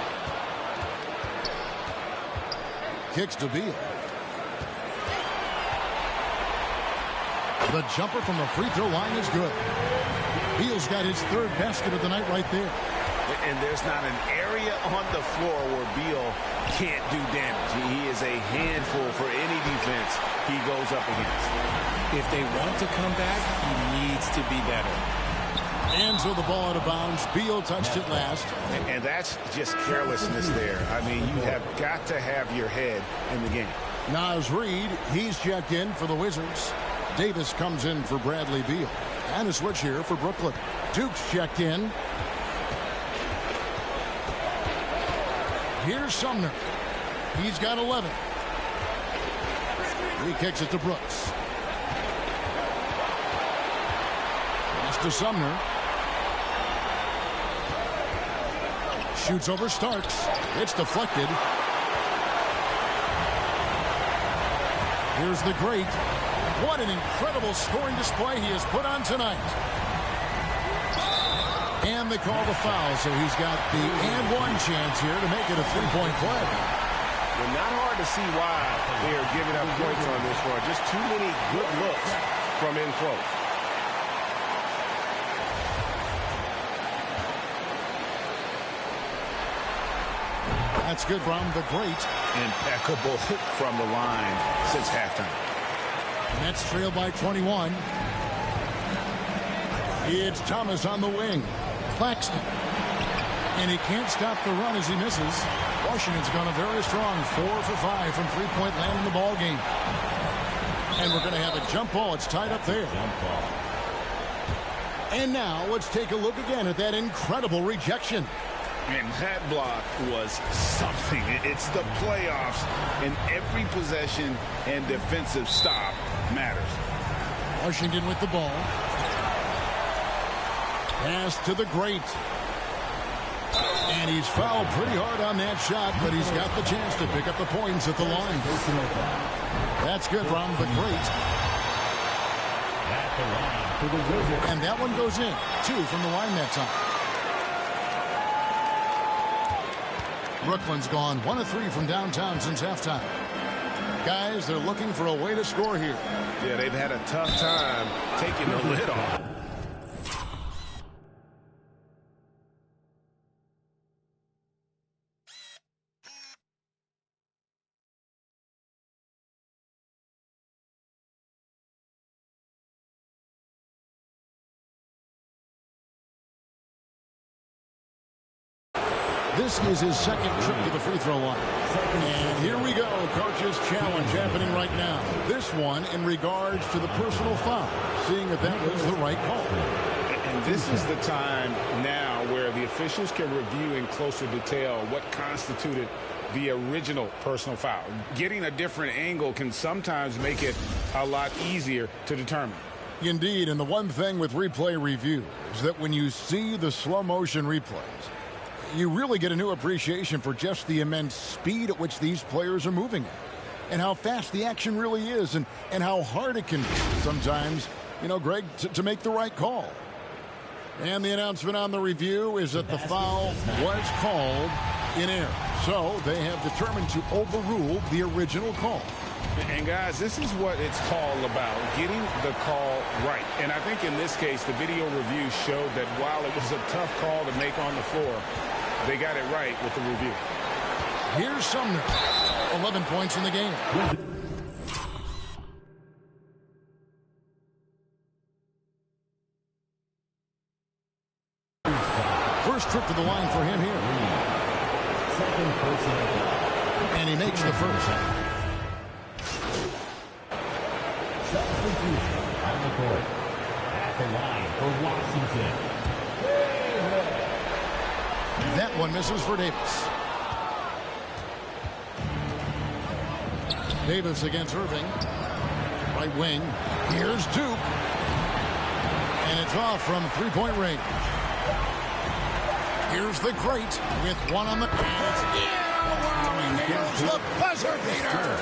Speaker 10: Kicks to Beal. The jumper from the free throw line is good. Beal's got his 3rd basket of the night right there.
Speaker 5: And there's not an area on the floor where Beal can't do damage. He is a handful for any defense he goes up against.
Speaker 11: If they want to come back, he needs to be better.
Speaker 10: And so the ball out of bounds. Beal touched it last.
Speaker 5: And that's just carelessness there. I mean, you have got to have your head in the game.
Speaker 10: Naz Reid, he's checked in for the Wizards. Davis comes in for Bradley Beal. And a switch here for Brooklyn. Duke's checked in. Here's Sumner. He's got 11. He kicks it to Brooks. Pass to Sumner. Shoots over Starks. It's deflected. Here's the great. What an incredible scoring display he has put on tonight. And they call the foul, so he's got the and one chance here to make it a three-point play.
Speaker 4: Well, not hard to see why they are giving up points on this one. Just too many good looks from in close.
Speaker 10: That's good from the great.
Speaker 5: Impeccable from the line since halftime.
Speaker 10: Nets trail by 21. It's Thomas on the wing. Claxton. And he can't stop the run as he misses. Washington's gone a very strong 4 for 5 from three-point land in the ball game. And we're going to have a jump ball. It's tied up there.
Speaker 8: Jump ball.
Speaker 10: And now let's take a look again at that incredible rejection.
Speaker 5: And that block was something. It's the playoffs, and every possession and defensive stop matters.
Speaker 10: Washington with the ball. Pass to the great. And he's fouled pretty hard on that shot, but he's got the chance to pick up the points at the line. That's good from the great.
Speaker 8: At the line for the Wizards.
Speaker 10: And that one goes in. 2 from the line that time. Brooklyn's gone 1 of 3 from downtown since halftime. Guys, they're looking for a way to score here.
Speaker 4: Yeah, they've had a tough time taking the lid off.
Speaker 10: This is his second trip to the free throw line. And here we go, coach's challenge happening right now. This one in regards to the personal foul, seeing if that was the right call.
Speaker 5: And this is the time now where the officials can review in closer detail what constituted the original personal foul. Getting a different angle can sometimes make it a lot easier to determine.
Speaker 10: Indeed, and the one thing with replay review is that when you see the slow motion replays, you really get a new appreciation for just the immense speed at which these players are moving at, and how fast the action really is, and how hard it can be sometimes, you know, Greg, to make the right call. And the announcement on the review is that the foul was called in error. So they have determined to overrule the original call.
Speaker 5: And guys, this is what it's all about, getting the call right. And I think in this case, the video review showed that while it was a tough call to make on the floor, they got it right with the review.
Speaker 10: Here's Sumner. 11 points in the game. First trip to the line for him here.
Speaker 8: Second personal foul.
Speaker 10: And he makes the first.
Speaker 8: Substitution on the court. At the line for Washington.
Speaker 10: That one misses for Davis. Davis against Irving. Right wing. Here's Duke. And it's off from three-point range. Here's the great with one on the pass. Yeah, he nails the buzzer beater.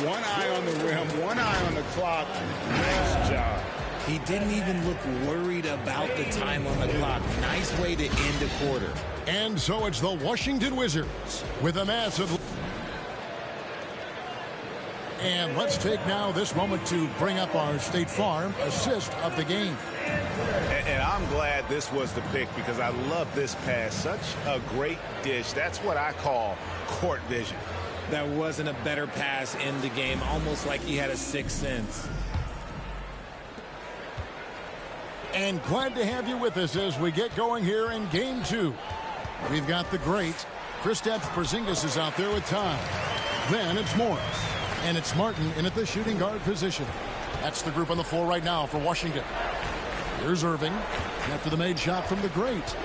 Speaker 5: One eye on the rim, one eye on the clock. Nice job.
Speaker 11: He didn't even look worried about the time on the clock. Nice way to end a quarter.
Speaker 10: And so it's the Washington Wizards with a massive. And let's take now this moment to bring up our State Farm assist of the game.
Speaker 4: And I'm glad this was the pick because I love this pass. Such a great dish. That's what I call court vision.
Speaker 11: There wasn't a better pass in the game, almost like he had a sixth sense.
Speaker 10: And glad to have you with us as we get going here in game 2. We've got the great Kristaps Porzingis is out there with time. Then it's Morris. And it's Martin in at the shooting guard position. That's the group on the floor right now for Washington. Here's Irving after the made shot from the great.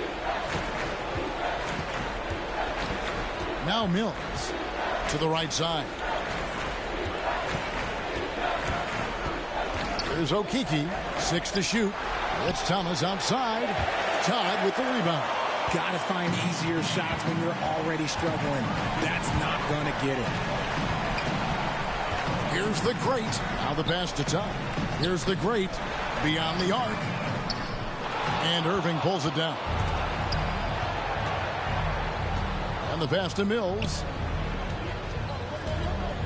Speaker 10: Now Mills to the right side. Here's Okeke, 6 to shoot. It's Thomas outside. Todd with the rebound.
Speaker 11: Got to find easier shots when you're already struggling. That's not going to get it.
Speaker 10: Here's the great. Now the pass to Todd. Here's the great. Beyond the arc. And Irving pulls it down. And the pass to Mills.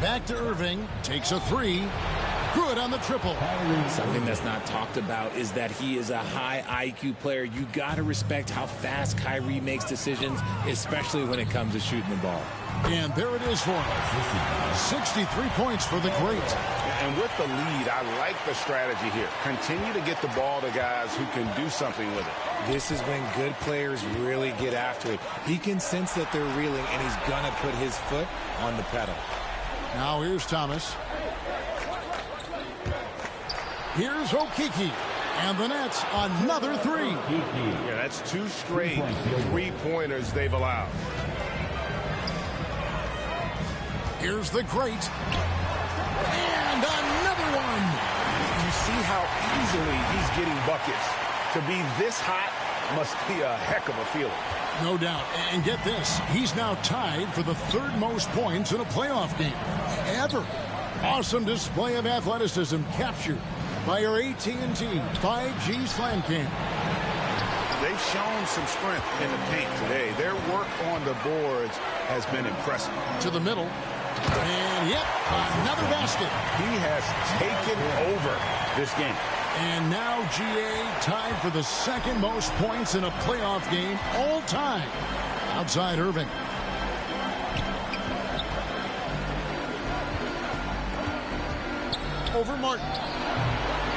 Speaker 10: Back to Irving. Takes a three. Good on the triple.
Speaker 11: Something that's not talked about is that he is a high IQ player. You got to respect how fast Kyrie makes decisions, especially when it comes to shooting the ball.
Speaker 10: And there it is for him. 63 points for the great.
Speaker 13: And with the lead, I like the strategy here. Continue to get the ball to guys who can do something with it.
Speaker 11: This is when good players really get after it. He can sense that they're reeling, and he's going to put his foot on the pedal.
Speaker 10: Now here's Thomas. Here's Okeke. And the Nets, another three.
Speaker 13: Yeah, that's 2 straight three-pointers they've allowed.
Speaker 10: Here's the great. And another one.
Speaker 13: You see how easily he's getting buckets. To be this hot must be a heck of a feeling.
Speaker 10: No doubt. And get this. He's now tied for the 3rd most points in a playoff game ever. Awesome display of athleticism captured by our AT&T 5G Slam Cam.
Speaker 13: They've shown some strength in the paint today. Their work on the boards has been impressive.
Speaker 10: To the middle. And, yep, another basket.
Speaker 13: He has taken over this game.
Speaker 10: And now GA tied for the 2nd most points in a playoff game all time. Outside Irving. Over Martin.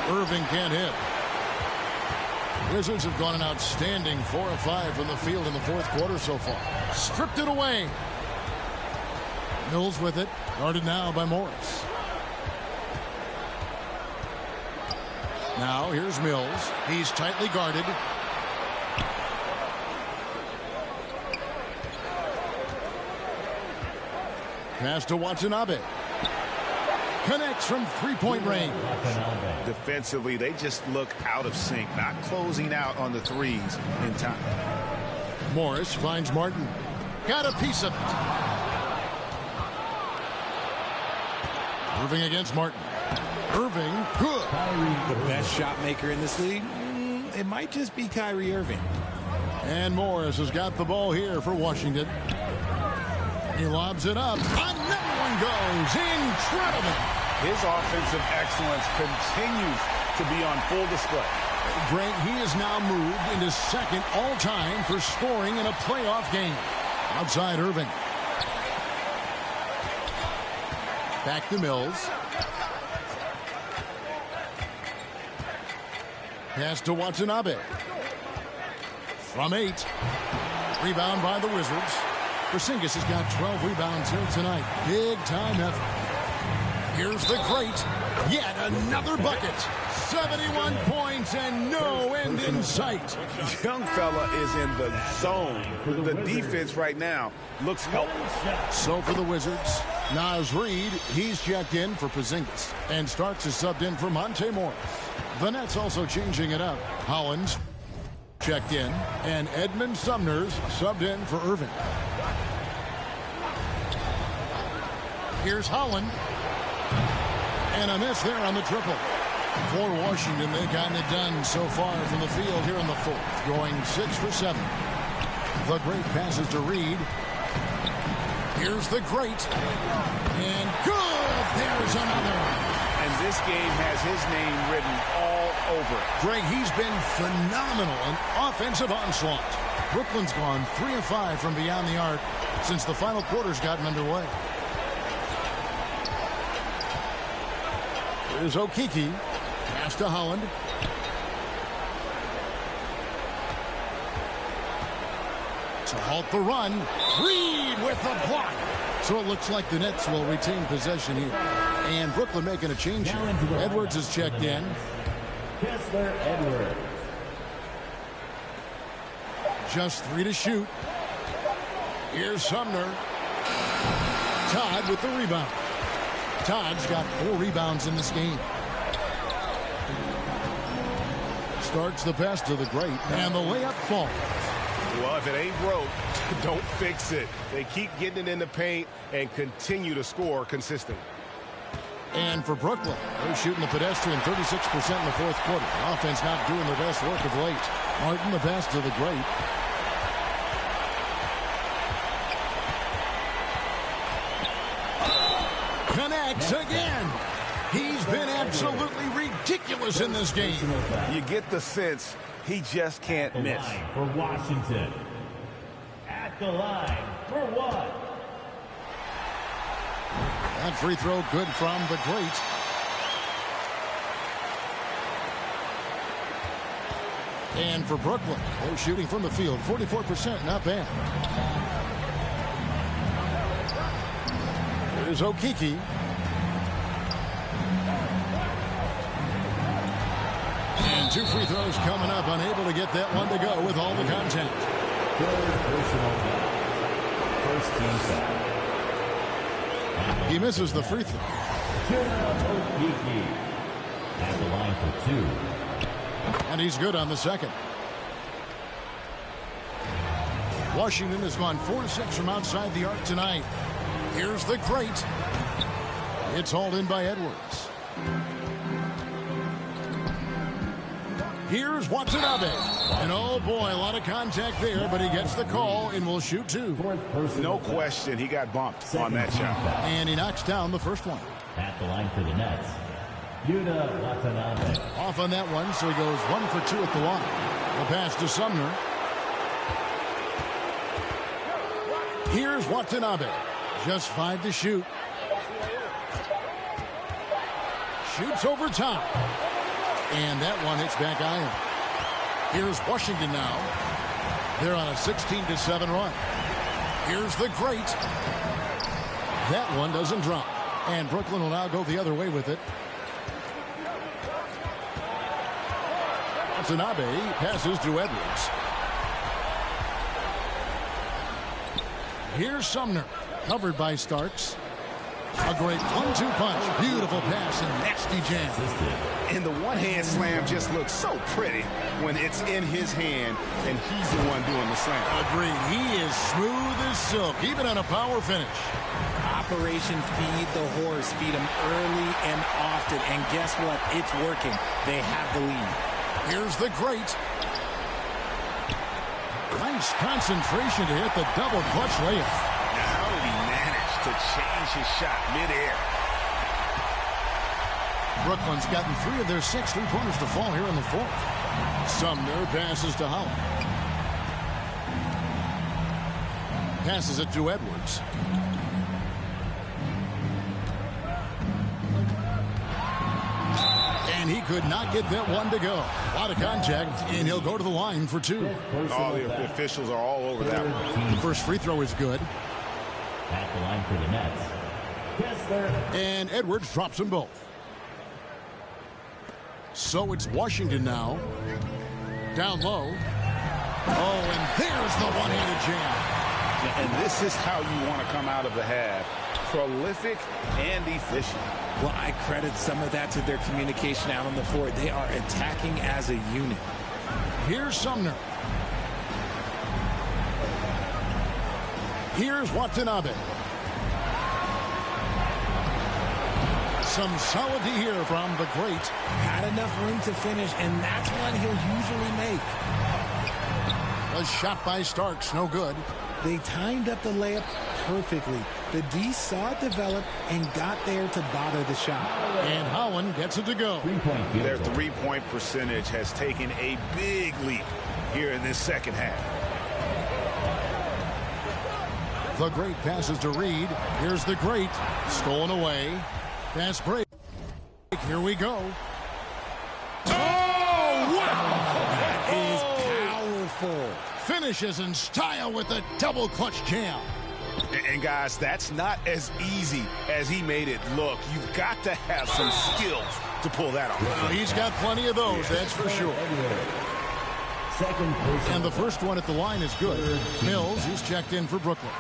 Speaker 10: Irving can't hit. Wizards have gone an outstanding 4 of 5 from the field in the 4th quarter so far. Stripped it away. Mills with it. Guarded now by Morris. Now here's Mills. He's tightly guarded. Pass to Watanabe. Connects from three-point range.
Speaker 13: Defensively, they just look out of sync, not closing out on the threes in time.
Speaker 10: Morris finds Martin. Got a piece of it. Irving against Martin. Irving, good.
Speaker 11: The best shot maker in this league? It might just be Kyrie Irving.
Speaker 10: And Morris has got the ball here for Washington. He lobs it up. Another one goes. Incredible.
Speaker 13: His offensive excellence continues to be on full display.
Speaker 10: Greg, he has now moved into 2nd all-time for scoring in a playoff game. Outside Irving. Back to Mills. Pass to Watanabe. From 8. Rebound by the Wizards. Porzingis has got 12 rebounds here tonight. Big time effort. Here's the great. Yet another bucket. 71 points and no end in sight.
Speaker 13: Young fella is in the zone. The defense right now looks helpless.
Speaker 10: So for the Wizards, Naz Reid, he's checked in for Porzingis and starts to subbed in for Monte Morris. The Nets also changing it up. Hollins checked in and Edmund Sumner's subbed in for Irving. Here's Holland. And a miss there on the triple. For Washington, they've gotten it done so far from the field here in the 4th, going 6 for 7. The great passes to Reid. Here's the great. And good. There's another.
Speaker 13: And this game has his name written all over it.
Speaker 10: Greg, he's been phenomenal in offensive onslaught. Brooklyn's gone 3 of 5 from beyond the arc since the final quarter's gotten underway. Here's Okeke. Pass to Holland. To halt the run. Reid with the block. So it looks like the Nets will retain possession here. And Brooklyn making a change here. Edwards is checked in.
Speaker 8: Kessler Edwards.
Speaker 10: Just 3 to shoot. Here's Sumner. Todd with the rebound. Todd's got 4 rebounds in this game. Starts the pass to the great. And the layup falls.
Speaker 13: Well, if it ain't broke, don't fix it. They keep getting it in the paint and continue to score consistently.
Speaker 10: And for Brooklyn, they're shooting the pedestrian 36% in the fourth quarter. The offense not doing their best work of late. Martin, the pass to the great. Connects again. He's been absolutely ridiculous in this game.
Speaker 13: You get the sense he just can't miss.
Speaker 8: For Washington. At the line for one.
Speaker 10: That free throw good from the great. And for Brooklyn, they're shooting from the field 44%, not bad. Here's Okeke. And two free throws coming up, unable to get that one to go with all the contact.
Speaker 8: First team foul.
Speaker 10: He misses the free throw.
Speaker 8: Okeke at the line for two.
Speaker 10: And he's good on the second. Washington has gone 4-6 from outside the arc tonight. Here's the great. It's hauled in by Edwards. Here's Watanabe. And oh boy, a lot of contact there, but he gets the call and will shoot two.
Speaker 13: No question, he got bumped on that shot.
Speaker 10: And he knocks down the first one.
Speaker 8: At the line for the Nets, Yuta Watanabe.
Speaker 10: Off on that one, so he goes 1 for 2 at the line. The pass to Sumner. Here's Watanabe. Just 5 to shoot. Shoots over top. And that one hits back iron. Here's Washington now. They're on a 16-7 run. Here's the great. That one doesn't drop. And Brooklyn will now go the other way with it. Watanabe passes to Edwards. Here's Sumner. Covered by Starks. A great 1-2 punch. Beautiful pass and nasty jam.
Speaker 13: And the one-hand slam just looks so pretty when it's in his hand and he's the one doing the slam.
Speaker 10: Agreed. He is smooth as silk, even on a power finish.
Speaker 11: Operation Feed the Horse. Feed him early and often. And guess what? It's working. They have the lead.
Speaker 10: Here's the great. Nice concentration to hit the double clutch layup.
Speaker 13: Now how did he manage to change his shot midair?
Speaker 10: Brooklyn's gotten 3 of their 6 3-pointers to fall here in the fourth. Sumner passes to Howard. Passes it to Edwards. And he could not get that one to go. A lot of contact, and he'll go to the line for 2.
Speaker 13: All the officials are all over that one.
Speaker 10: The first free throw is good.
Speaker 8: At the line for the Nets, Kessler.
Speaker 10: And Edwards drops them both. So it's Washington now. Down low. Oh, and there's the one-handed jam.
Speaker 13: And this is how you want to come out of the half. Prolific and efficient.
Speaker 11: Well, I credit some of that to their communication out on the floor. They are attacking as a unit.
Speaker 10: Here's Sumner. Here's Watanabe. Some solid D here from the great.
Speaker 11: Had enough room to finish, and that's one he'll usually make.
Speaker 10: A shot by Starks, no good.
Speaker 11: They timed up the layup perfectly. The D saw it develop and got there to bother the shot.
Speaker 10: And Holland gets it to go.
Speaker 13: Their three-point percentage has taken a big leap here in this second half.
Speaker 10: The great passes to Reed. Here's the great. Stolen away. Fast break. Here we go. Oh, wow!
Speaker 11: That is powerful.
Speaker 10: Finishes in style with the double clutch jam.
Speaker 13: And guys, that's not as easy as he made it look. You've got to have some skills to pull that off.
Speaker 10: Well, he's got plenty of those, that's for sure. And the first one at the line is good. Mills, he's checked in for Brooklyn.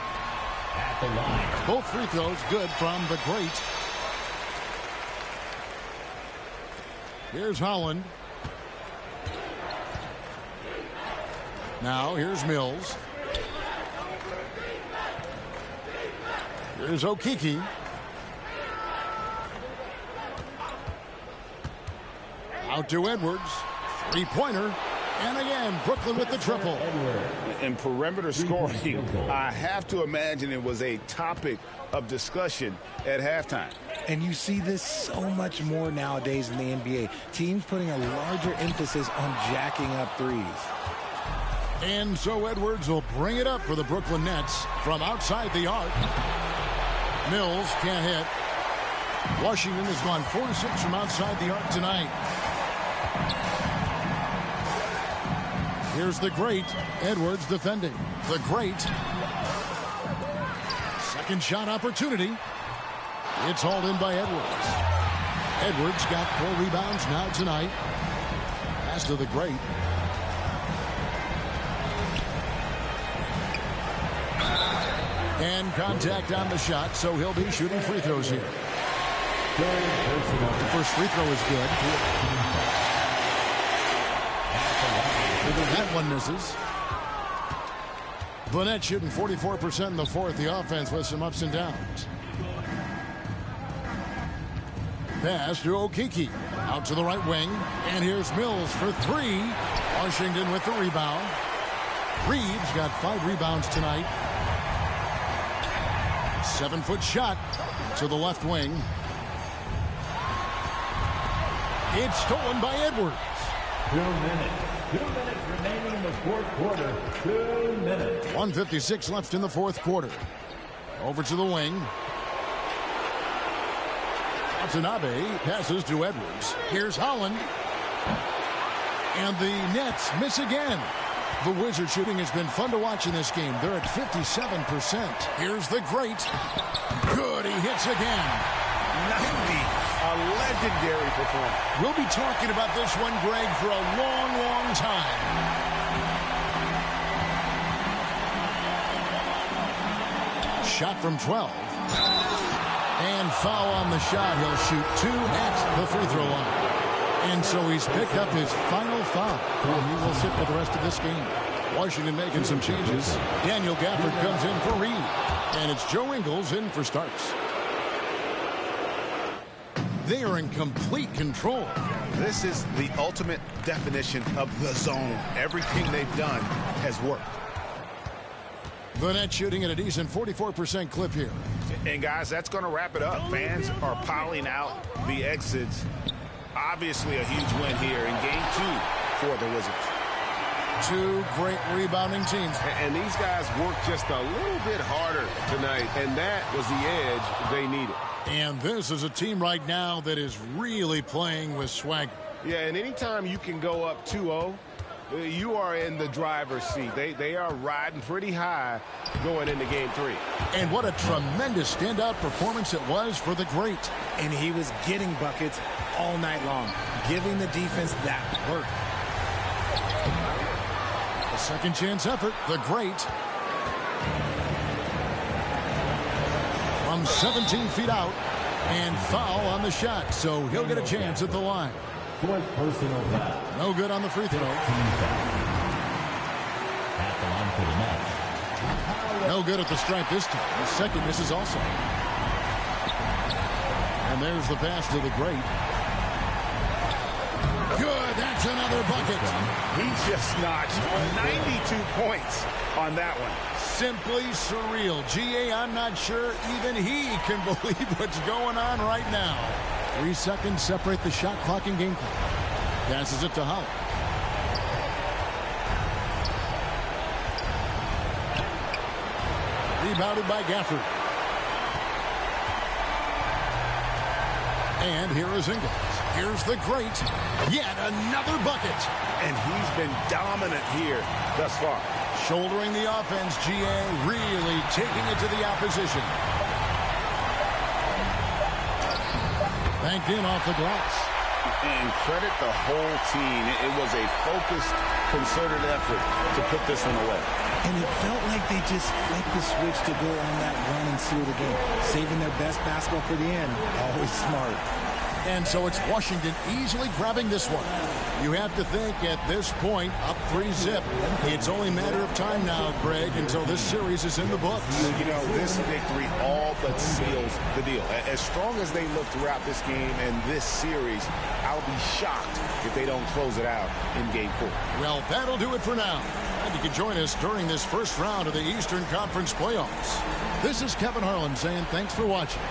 Speaker 8: At the line.
Speaker 10: Both free throws good from the great. Here's Holland. Now here's Mills. Here's Okeke. Out to Edwards. Three-pointer. And again, Brooklyn with the triple.
Speaker 13: In perimeter scoring, I have to imagine it was a topic of discussion at halftime.
Speaker 11: And you see this so much more nowadays in the NBA. Teams putting a larger emphasis on jacking up threes.
Speaker 10: And so Edwards will bring it up for the Brooklyn Nets from outside the arc. Mills can't hit. Washington has gone 4-6 from outside the arc tonight. Here's the great Edwards defending. The great. Second shot opportunity. It's hauled in by Edwards. Edwards got 4 rebounds now tonight. Pass to the great. And contact on the shot, so he'll be shooting free throws here. The first free throw is good. That one misses. Bonnet shooting 44% in the fourth. The offense with some ups and downs. Pass to Okeke. Out to the right wing. And here's Mills for 3. Washington with the rebound. Reeves got 5 rebounds tonight. 7-foot shot to the left wing. It's stolen by Edwards.
Speaker 8: 2 minutes. 2 minutes remaining in the fourth quarter. 2 minutes.
Speaker 10: 1:56 left in the fourth quarter. Over to the wing. Watanabe passes to Edwards. Here's Holland. And the Nets miss again. The Wizards shooting has been fun to watch in this game. They're at 57%. Here's the great. Good, he hits again.
Speaker 13: 90. A legendary performance.
Speaker 10: We'll be talking about this one, Greg, for a long, long time. Shot from 12. And foul on the shot. He'll shoot 2 at the free throw line. And so he's picked up his final foul. He will sit for the rest of this game. Washington making some changes. Daniel Gafford comes in for Reed. And it's Joe Ingles in for Starks. They are in complete control.
Speaker 13: This is the ultimate definition of the zone. Everything they've done has worked.
Speaker 10: The Nets shooting at a decent 44% clip here.
Speaker 13: And guys, that's going to wrap it up. Fans are piling out the exits. Obviously a huge win here in game 2 for the Wizards.
Speaker 10: 2 great rebounding teams.
Speaker 4: And these guys worked just a little bit harder tonight, and that was the edge they needed.
Speaker 10: And this is a team right now that is really playing with swagger.
Speaker 4: Yeah, and anytime you can go up 2-0, you are in the driver's seat. They are riding pretty high going into game 3.
Speaker 10: And what a tremendous standout performance it was for the great.
Speaker 11: And he was getting buckets all night long, giving the defense that work.
Speaker 10: A second chance effort, the great. From 17 feet out, and foul on the shot, so he'll get a chance at the line.
Speaker 8: 4th personal foul.
Speaker 10: No good on the free throw.
Speaker 8: At the line for the Nets.
Speaker 10: No good at the stripe this time. The second misses also. And there's the pass to the great. Good, that's another bucket.
Speaker 13: He just notched 92 points on that one.
Speaker 10: Simply surreal. G.A., I'm not sure even he can believe what's going on right now. 3 seconds separate the shot clock and game clock. Passes it to Holland. Rebounded by Gafford. And here is Ingles. Here's the great. Yet another bucket.
Speaker 13: And he's been dominant here thus far.
Speaker 10: Shouldering the offense, G.A. really taking it to the opposition. Banked in off the glass.
Speaker 13: And credit the whole team. It was a focused, concerted effort to put this one away.
Speaker 11: And it felt like they just flipped the switch to go on that run and seal the game. Saving their best basketball for the end. Always smart.
Speaker 10: And so it's Washington easily grabbing this one. You have to think at this point, up 3-zip. It's only a matter of time now, Greg, until this series is in the books.
Speaker 13: You know, this victory all but seals the deal. As strong as they look throughout this game and this series, I'll be shocked if they don't close it out in Game 4.
Speaker 10: Well, that'll do it for now. And you can join us during this first round of the Eastern Conference playoffs. This is Kevin Harlan saying thanks for watching.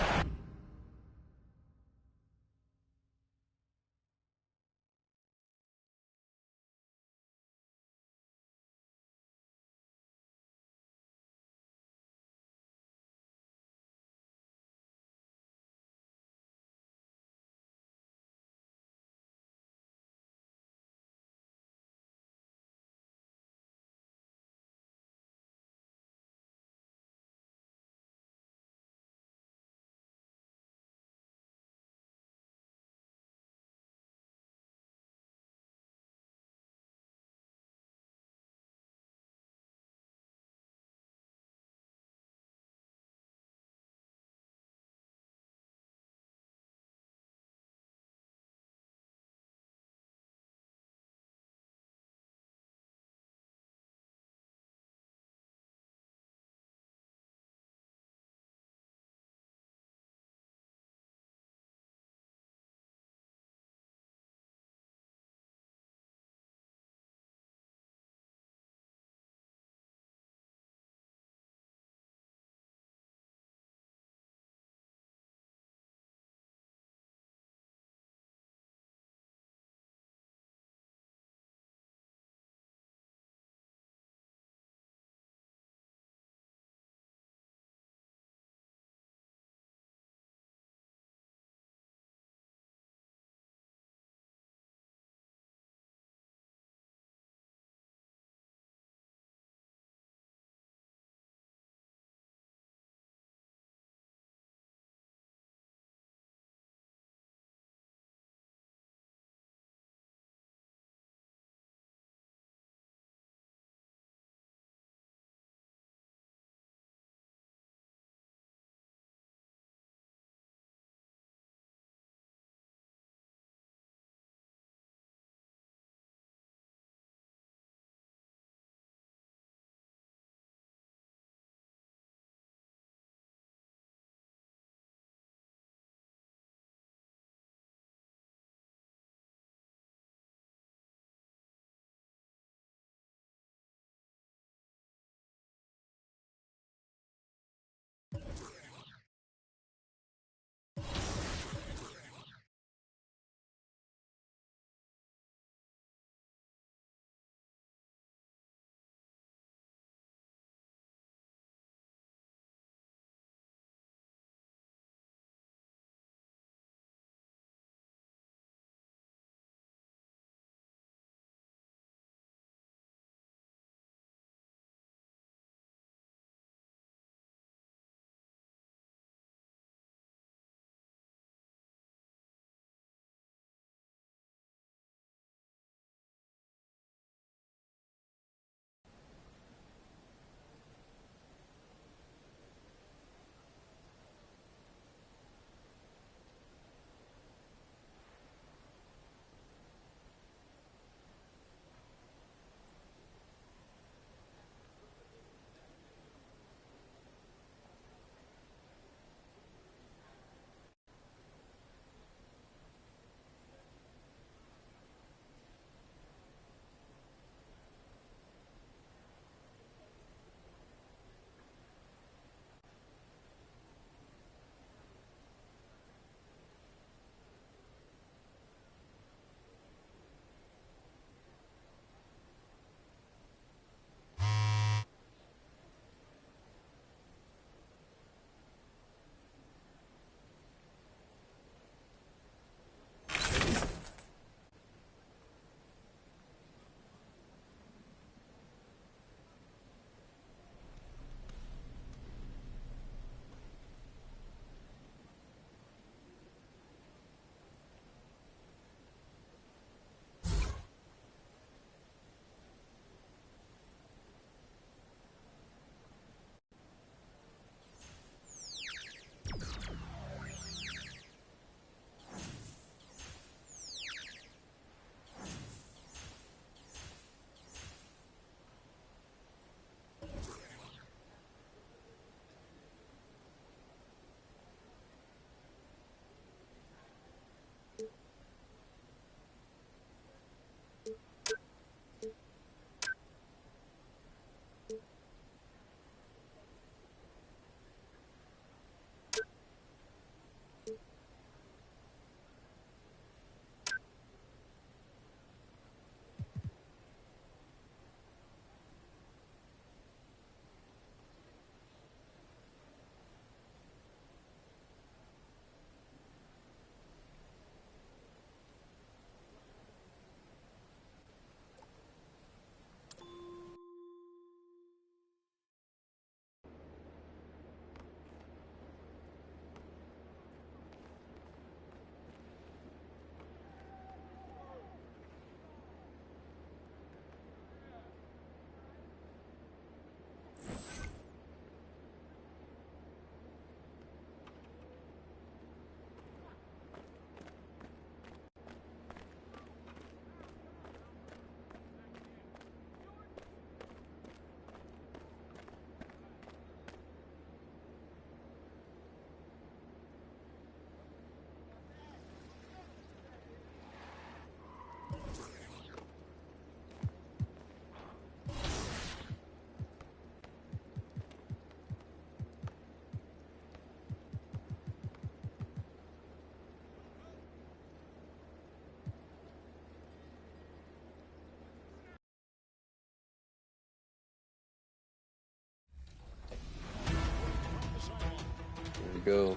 Speaker 9: go.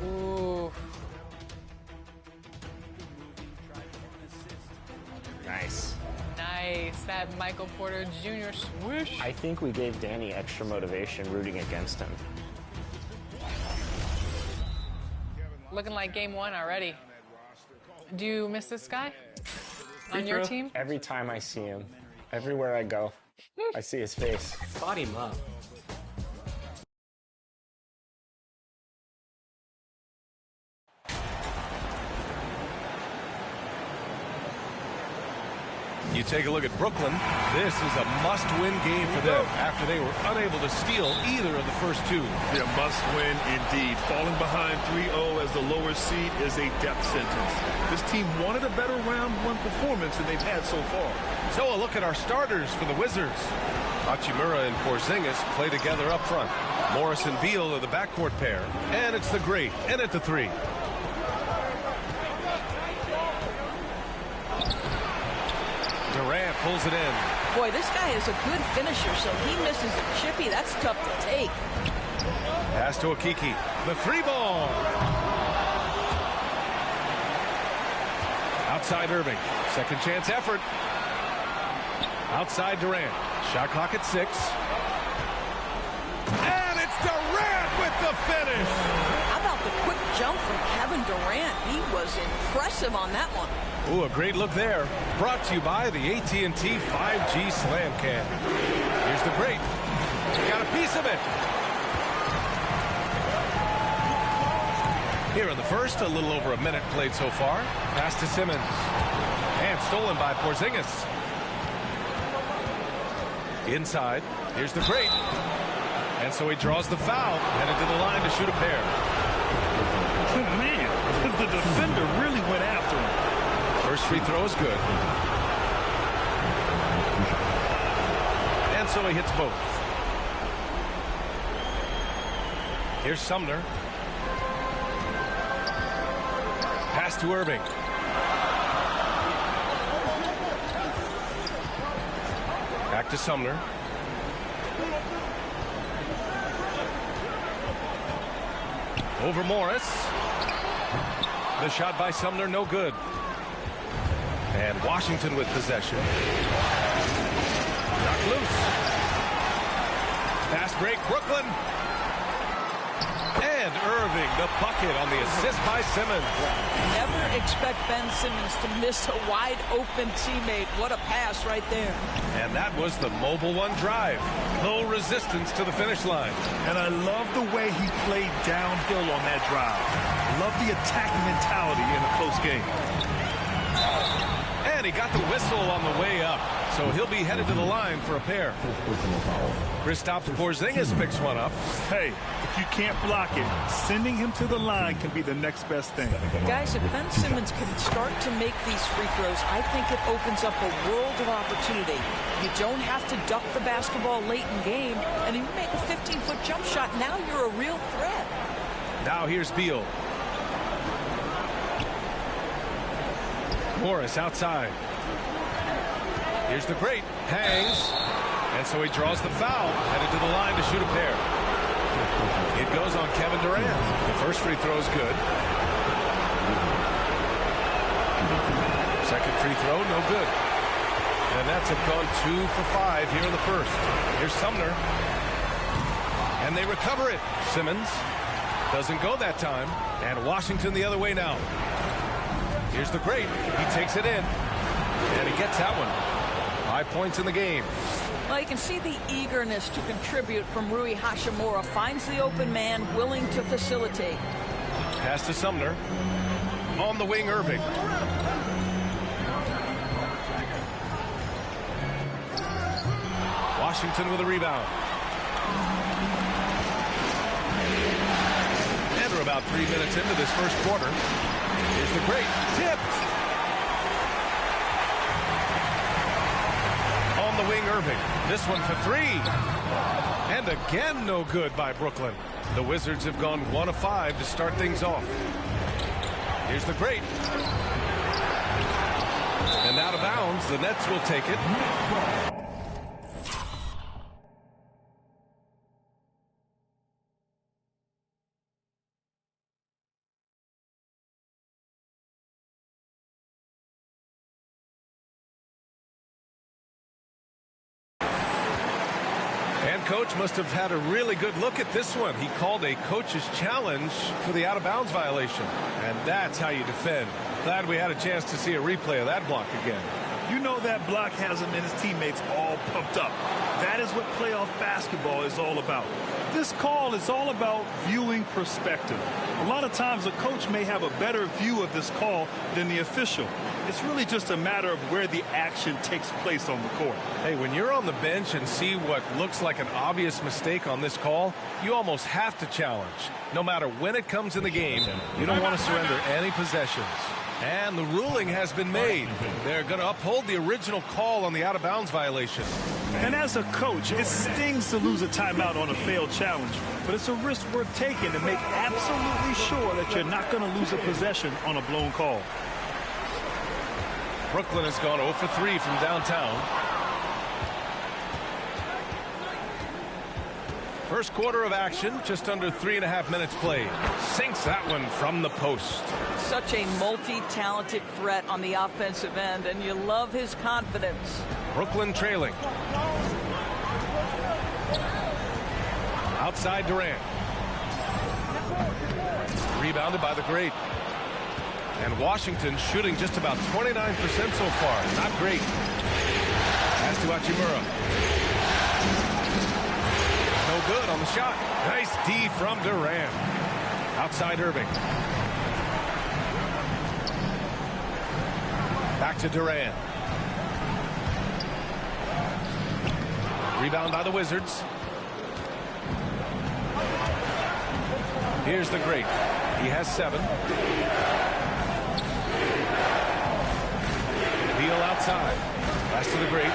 Speaker 3: Ooh.
Speaker 1: Nice.
Speaker 3: Nice. That Michael Porter Jr. swoosh.
Speaker 1: I think we gave Danny extra motivation rooting against him.
Speaker 3: Looking like game one already. Do you miss this guy on your team?
Speaker 1: Every time I see him, everywhere I go, I see his face.
Speaker 2: Body him up.
Speaker 4: You take a look at Brooklyn. This is a must-win game for them after they were unable to steal either of the first two.
Speaker 5: Yeah, must-win indeed. Falling behind 3-0 as the lower seed is a death sentence. This team wanted a better round one performance than they've had so far.
Speaker 4: So a look at our starters for the Wizards. Hachimura and Porzingis play together up front. Morris and Beal are the backcourt pair. And it's the great, and at the three. Durant pulls it in.
Speaker 14: Boy, this guy is a good finisher, so he misses a chippy. That's tough to take.
Speaker 4: Pass to Okiki. The three ball. Outside Irving. Second chance effort. Outside Durant. Shot clock at 6. And it's Durant with the finish.
Speaker 14: How about the quick jump from Kevin Durant? He was impressive on that one.
Speaker 4: Ooh, a great look there. Brought to you by the AT&T 5G Slam Cam. Here's the great. Got a piece of it. Here in the first, a little over a minute played so far. Pass to Simmons. And stolen by Porzingis. Inside. Here's the great. And so he draws the foul. Headed to the line to shoot a pair.
Speaker 5: Man, the defender really went after him.
Speaker 4: First free throw is good. And so he hits both. Here's Sumner. Pass to Irving. Back to Sumner. Over Morris. The shot by Sumner, no good. And Washington with possession. Knocked loose. Fast break, Brooklyn. And Irving, the bucket on the assist by Simmons.
Speaker 14: Never expect Ben Simmons to miss a wide open teammate. What a pass right there.
Speaker 4: And that was the Mobile One drive. No resistance to the finish line.
Speaker 5: And I love the way he played downhill on that drive. Love the attacking mentality in a close game.
Speaker 4: And he got the whistle on the way up. So he'll be headed to the line for a pair. Kristaps Porzingis picks one up.
Speaker 5: Hey, if you can't block it, sending him to the line can be the next best thing.
Speaker 14: Guys, if Ben Simmons can start to make these free throws, I think it opens up a world of opportunity. You don't have to duck the basketball late in game, and if you make a 15-foot jump shot, now you're a real threat.
Speaker 4: Now here's Beal. Morris outside. Here's the great. Hangs. And so he draws the foul. Headed to the line to shoot a pair. It goes on Kevin Durant. The first free throw is good. Second free throw, no good. And that's gone 2 for 5 here in the first. Here's Sumner. And they recover it. Simmons doesn't go that time. And Washington the other way now. Here's the great. He takes it in. And he gets that one. 5 points in the game.
Speaker 14: Well, you can see the eagerness to contribute from Rui Hachimura. Finds the open man, willing to facilitate.
Speaker 4: Pass to Sumner. On the wing, Irving. Washington with a rebound. And we're about 3 minutes into this first quarter. Here's the great. Tipped. On the wing, Irving. This one for 3. And again, no good by Brooklyn. The Wizards have gone 1 of 5 to start things off. Here's the great. And out of bounds, the Nets will take it. coach must have had a really good look at this one. He called a coach's challenge for the out-of-bounds violation. And that's how you defend. Glad we had a chance to see a replay of that block again.
Speaker 5: You know that block has him and his teammates all pumped up. That is what playoff basketball is all about. This call is all about viewing perspective. A lot of times a coach may have a better view of this call than the official. It's really just a matter of where the action takes place on the court.
Speaker 4: Hey, when you're on the bench and see what looks like an obvious mistake on this call, you almost have to challenge. No matter when it comes in the game, you don't want to surrender any possessions. And the ruling has been made. They're going to uphold the original call on the out-of-bounds violation.
Speaker 5: And as a coach, it stings to lose a timeout on a failed challenge, but it's a risk worth taking to make absolutely sure that you're not going to lose a possession on a blown call.
Speaker 4: Brooklyn has gone 0 for 3 from downtown. First quarter of action, just under 3.5 minutes played. Sinks that one from the post.
Speaker 14: Such a multi-talented threat on the offensive end, and you love his confidence.
Speaker 4: Brooklyn trailing. Outside Durant. Rebounded by the great. And Washington shooting just about 29% so far. Not great. Pass to Hachimura. No good on the shot. Nice D from Durant. Outside Irving. Back to Durant. Rebound by the Wizards. Here's the great. He has 7. Beal outside. Pass to the great.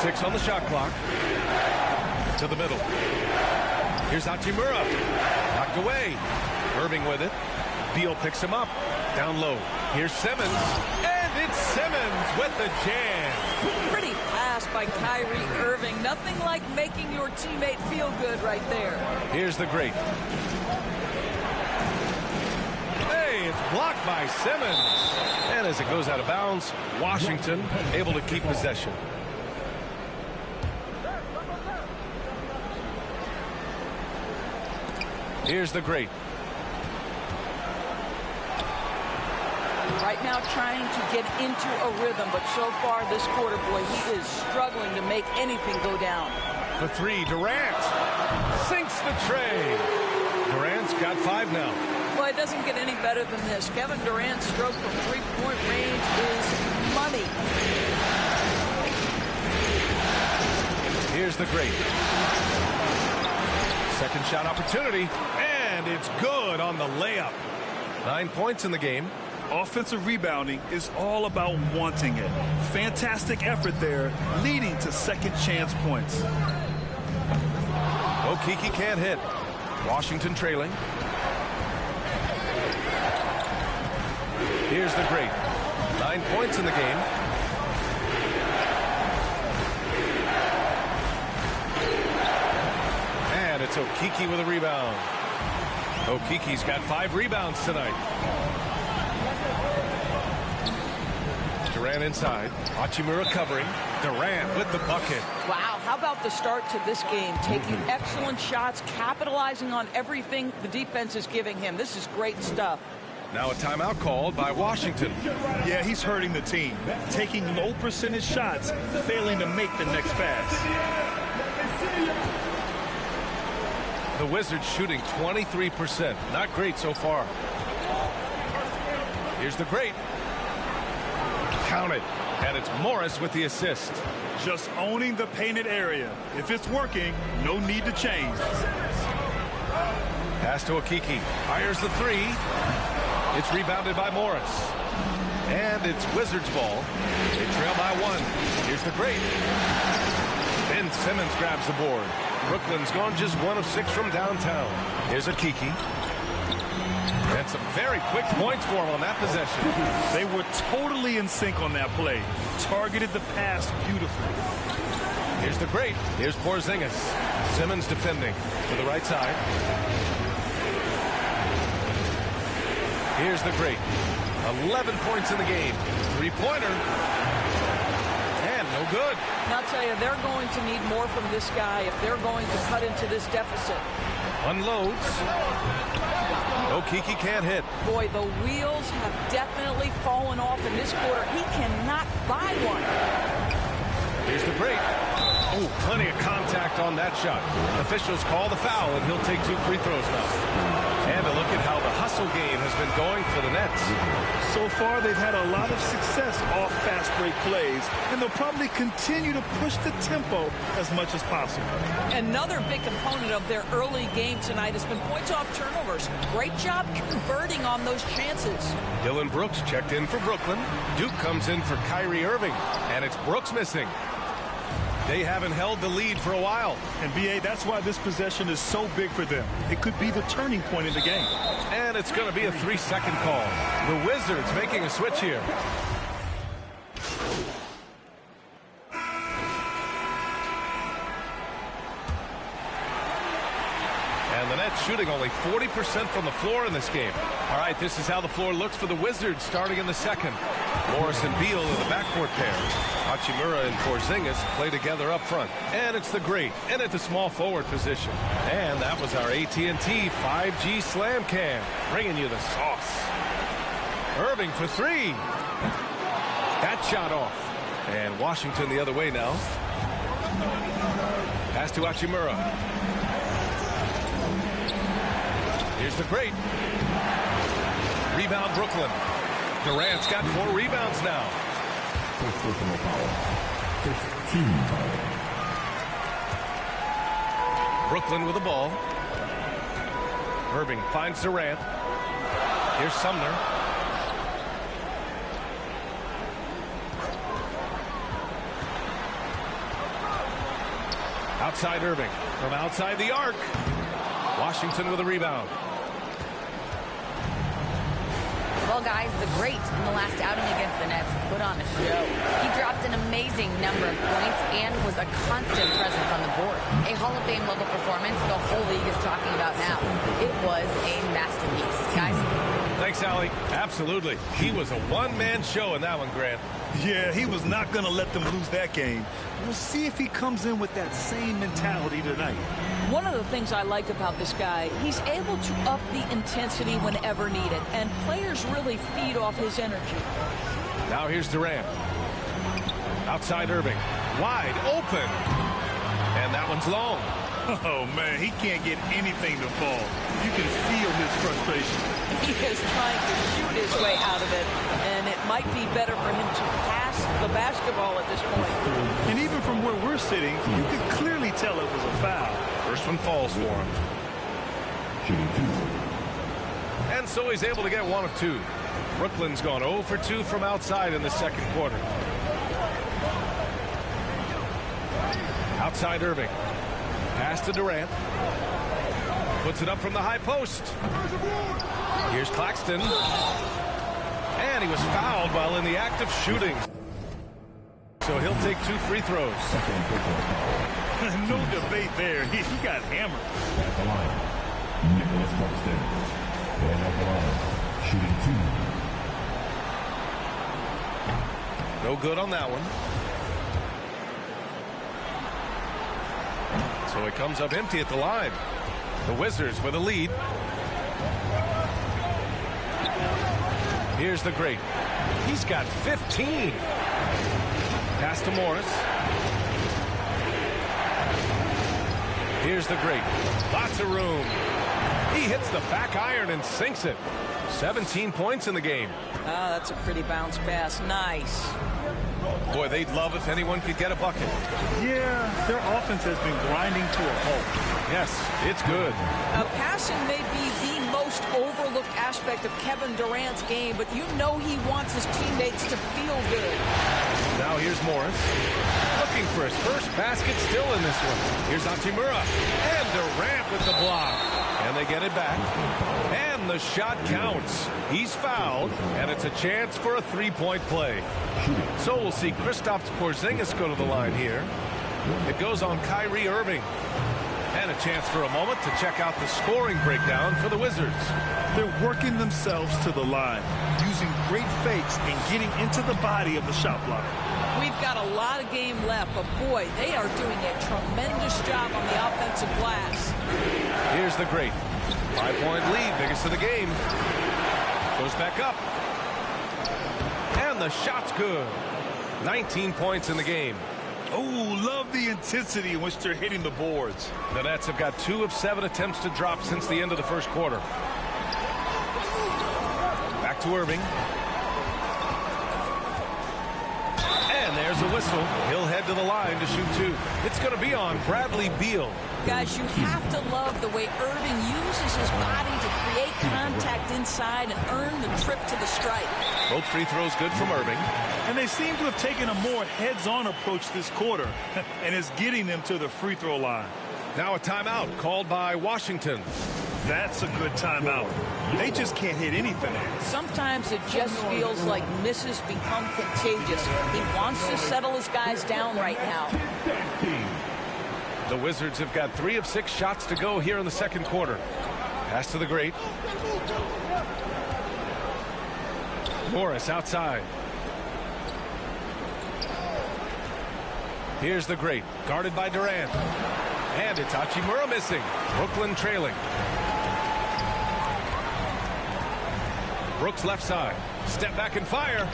Speaker 4: 6 on the shot clock. To the middle. Here's Hachimura. Knocked away. Irving with it. Beal picks him up. Down low. Here's Simmons. And it's Simmons with the jam.
Speaker 14: Pretty pass by Kyrie Irving. Nothing like making your teammate feel good right there.
Speaker 4: Here's the great. Hey, it's blocked by Simmons. And as it goes out of bounds, Washington able to keep possession. Here's the great.
Speaker 14: Right now trying to get into a rhythm, but so far this quarter, boy, he is struggling to make anything go down.
Speaker 4: For 3, Durant sinks the tray. Durant's got 5 now.
Speaker 14: Well, it doesn't get any better than this. Kevin Durant's stroke from three-point range is money.
Speaker 4: Here's the great. Second shot opportunity, and it's good on the layup. 9 points in the game.
Speaker 5: Offensive rebounding is all about wanting it. Fantastic effort there, leading to second chance points.
Speaker 4: Okeke can't hit. Washington trailing. Here's the great. 9 points in the game. And it's Okeke with a rebound. Okeke's got 5 rebounds tonight. Durant inside. Hachimura covering. Durant with the bucket.
Speaker 14: Wow, how about the start to this game? Taking excellent shots, capitalizing on everything the defense is giving him. This is great stuff.
Speaker 4: Now a timeout called by Washington.
Speaker 5: Yeah, he's hurting the team. Taking low percentage shots, failing to make the next pass.
Speaker 4: The Wizards shooting 23%. Not great so far. Here's the great. Counted. And it's Morris with the assist.
Speaker 5: Just owning the painted area. If it's working, no need to change.
Speaker 4: Pass to Okeke. Fires the 3. It's rebounded by Morris. And it's Wizards ball. They trail by 1. Here's the great. Ben Simmons grabs the board. Brooklyn's gone just 1 of 6 from downtown. Here's Okeke. And some very quick points for him on that possession.
Speaker 5: They were totally in sync on that play. Targeted the pass beautifully.
Speaker 4: Here's the great. Here's Porzingis. Simmons defending to the right side. Here's the great. 11 points in the game. 3-pointer. And No good.
Speaker 14: And I'll tell you, they're going to need more from this guy if they're going to cut into this deficit.
Speaker 4: Unloads. Okeke can't hit.
Speaker 14: Boy, the wheels have definitely fallen off in this quarter. He cannot buy one.
Speaker 4: Here's the break. Oh, plenty of contact on that shot. Officials call the foul, and he'll take 2 free throws now. And a look at how the hustle game has been going for the Nets.
Speaker 5: So far, they've had a lot of success off fast break plays, and they'll probably continue to push the tempo as much as possible.
Speaker 14: Another big component of their early game tonight has been points off turnovers. Great job converting on those chances.
Speaker 4: Dylan Brooks checked in for Brooklyn. Duke comes in for Kyrie Irving, and it's Brooks missing. They haven't held the lead for a while.
Speaker 5: And, B.A., that's why this possession is so big for them. It could be the turning point in the game.
Speaker 4: And it's going to be a 3-second call. The Wizards making a switch here. And the Nets shooting only 40% from the floor in this game. All right, this is how the floor looks for the Wizards starting in the second. Morris and Beal are the backcourt pair. Hachimura and Porzingis play together up front. And it's the great and at the small forward position. And that was our AT&T 5G Slam Cam, bringing you the sauce. Irving for 3. That shot off. And Washington the other way now. Pass to Hachimura. Here's the great. Rebound Brooklyn. Durant's got 4 rebounds now.
Speaker 8: First personal foul. First team foul.
Speaker 4: Brooklyn with the ball. Irving finds Durant. Here's Sumner. Outside Irving. From outside the arc. Washington with a rebound.
Speaker 6: Well, guys, the great in the last outing against the Nets put on a show. He dropped an amazing number of points and was a constant presence on the board. A Hall of Fame level performance the whole league is talking about now. It was a masterpiece. Guys?
Speaker 4: Thanks, Allie. Absolutely. He was a one-man show in that one, Grant.
Speaker 5: Yeah, he was not going to let them lose that game. We'll see if he comes in with that same mentality tonight.
Speaker 14: One of the things I like about this guy, he's able to up the intensity whenever needed, and players really feed off his energy.
Speaker 4: Now here's Durant. Outside Irving. Wide open. And that one's long.
Speaker 5: Oh, man, he can't get anything to fall. You can feel his frustration.
Speaker 14: He is trying to shoot his way out of it, and it might be better for him to pass the basketball at this point.
Speaker 5: And even from where we're sitting, you can clearly tell it was a foul.
Speaker 4: First one falls for him.
Speaker 8: Shooting 2.
Speaker 4: And so he's able to get 1 of 2. Brooklyn's gone 0 for 2 from outside in the second quarter. Outside Irving. Pass to Durant. Puts it up from the high post. Here's Claxton. And he was fouled while in the act of shooting. So he'll take 2 free throws.
Speaker 5: No debate there. He got hammered.
Speaker 8: At the line, Nicholas Claxton. And at the line, shooting 2.
Speaker 4: No good on that one. So it comes up empty at the line. The Wizards with a lead. Here's the great. He's got 15. Pass to Morris. Here's the great. Lots of room. He hits the back iron and sinks it. 17 points in the game.
Speaker 14: Ah, that's a pretty bounce pass. Nice.
Speaker 4: Boy, they'd love if anyone could get a bucket.
Speaker 5: Yeah, their offense has been grinding to a halt.
Speaker 4: Yes, it's good.
Speaker 14: Passing may be the most overlooked aspect of Kevin Durant's game, but you know he wants his teammates to feel good.
Speaker 4: Now here's Morris. Looking for his first basket still in this one. Here's Hachimura. And Durant with the block. And they get it back. And the shot counts. He's fouled, and it's a chance for a 3-point play. So we'll see Kristaps Porzingis go to the line here. It goes on Kyrie Irving. And a chance for a moment to check out the scoring breakdown for the Wizards.
Speaker 5: They're working themselves to the line, using great fakes and getting into the body of the shot blocker.
Speaker 14: We've got a lot of game left, but boy, they are doing a tremendous job on the offensive glass.
Speaker 4: Here's the great. 5-point lead, biggest of the game. Goes back up. And the shot's good. 19 points in the game.
Speaker 5: Oh, love the intensity in which they're hitting the boards.
Speaker 4: The Nets have got 2 of 7 attempts to drop since the end of the first quarter. Back to Irving. And there's a whistle. He'll head to the line to shoot 2. It's going to be on Bradley Beal.
Speaker 14: Guys, you have to love the way Irving uses his body to create contact inside and earn the trip to the strike.
Speaker 4: Both free throws good from Irving.
Speaker 5: And they seem to have taken a more heads-on approach this quarter, and it's getting them to the free throw line.
Speaker 4: Now a timeout called by Washington.
Speaker 5: That's a good timeout. They just can't hit anything.
Speaker 14: Sometimes it just feels like misses become contagious. He wants to settle his guys down right now.
Speaker 4: The Wizards have got 3 of 6 shots to go here in the second quarter. Pass to the great. Morris outside. Here's the great, guarded by Durant. And it's Hachimura missing. Brooklyn trailing. Brooks left side. Step back and fire.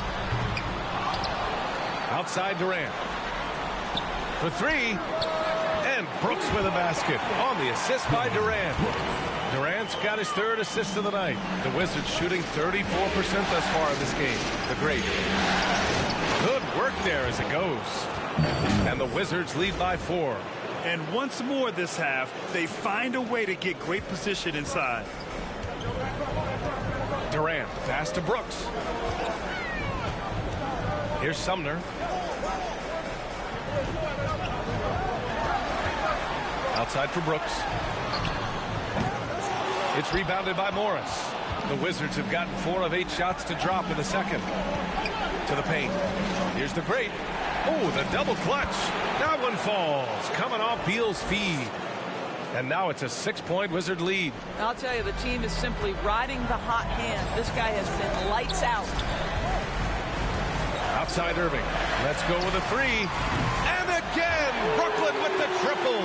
Speaker 4: Outside Durant. For 3. And Brooks with a basket on the assist by Durant. Durant's got his 3rd assist of the night. The Wizards shooting 34% thus far in this game. The great. Good work there as it goes. And the Wizards lead by 4.
Speaker 5: And once more this half, they find a way to get great position inside.
Speaker 4: Durant, pass to Brooks. Here's Sumner. Outside for Brooks. It's rebounded by Morris. The Wizards have gotten 4 of 8 shots to drop in the second. To the paint. Here's the great. Oh, the double clutch. That one falls. Coming off Beal's feed. And now it's a 6-point Wizard lead.
Speaker 14: I'll tell you, the team is simply riding the hot hand. This guy has been lights out.
Speaker 4: Outside Irving. Let's go with a 3. And again, Brooklyn with the triple.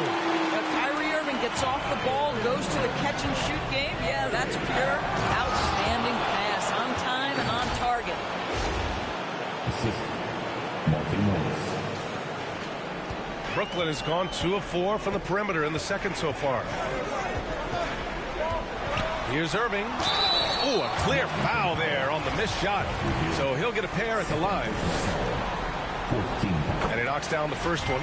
Speaker 14: Kyrie Irving gets off the ball, goes to the catch and shoot game. Yeah, that's pure outstanding pass. On time and on target.
Speaker 4: Brooklyn has gone 2 of 4 from the perimeter in the second so far. Here's Irving. Oh, a clear foul there on the missed shot. So he'll get a pair at the line. And he knocks down the first one.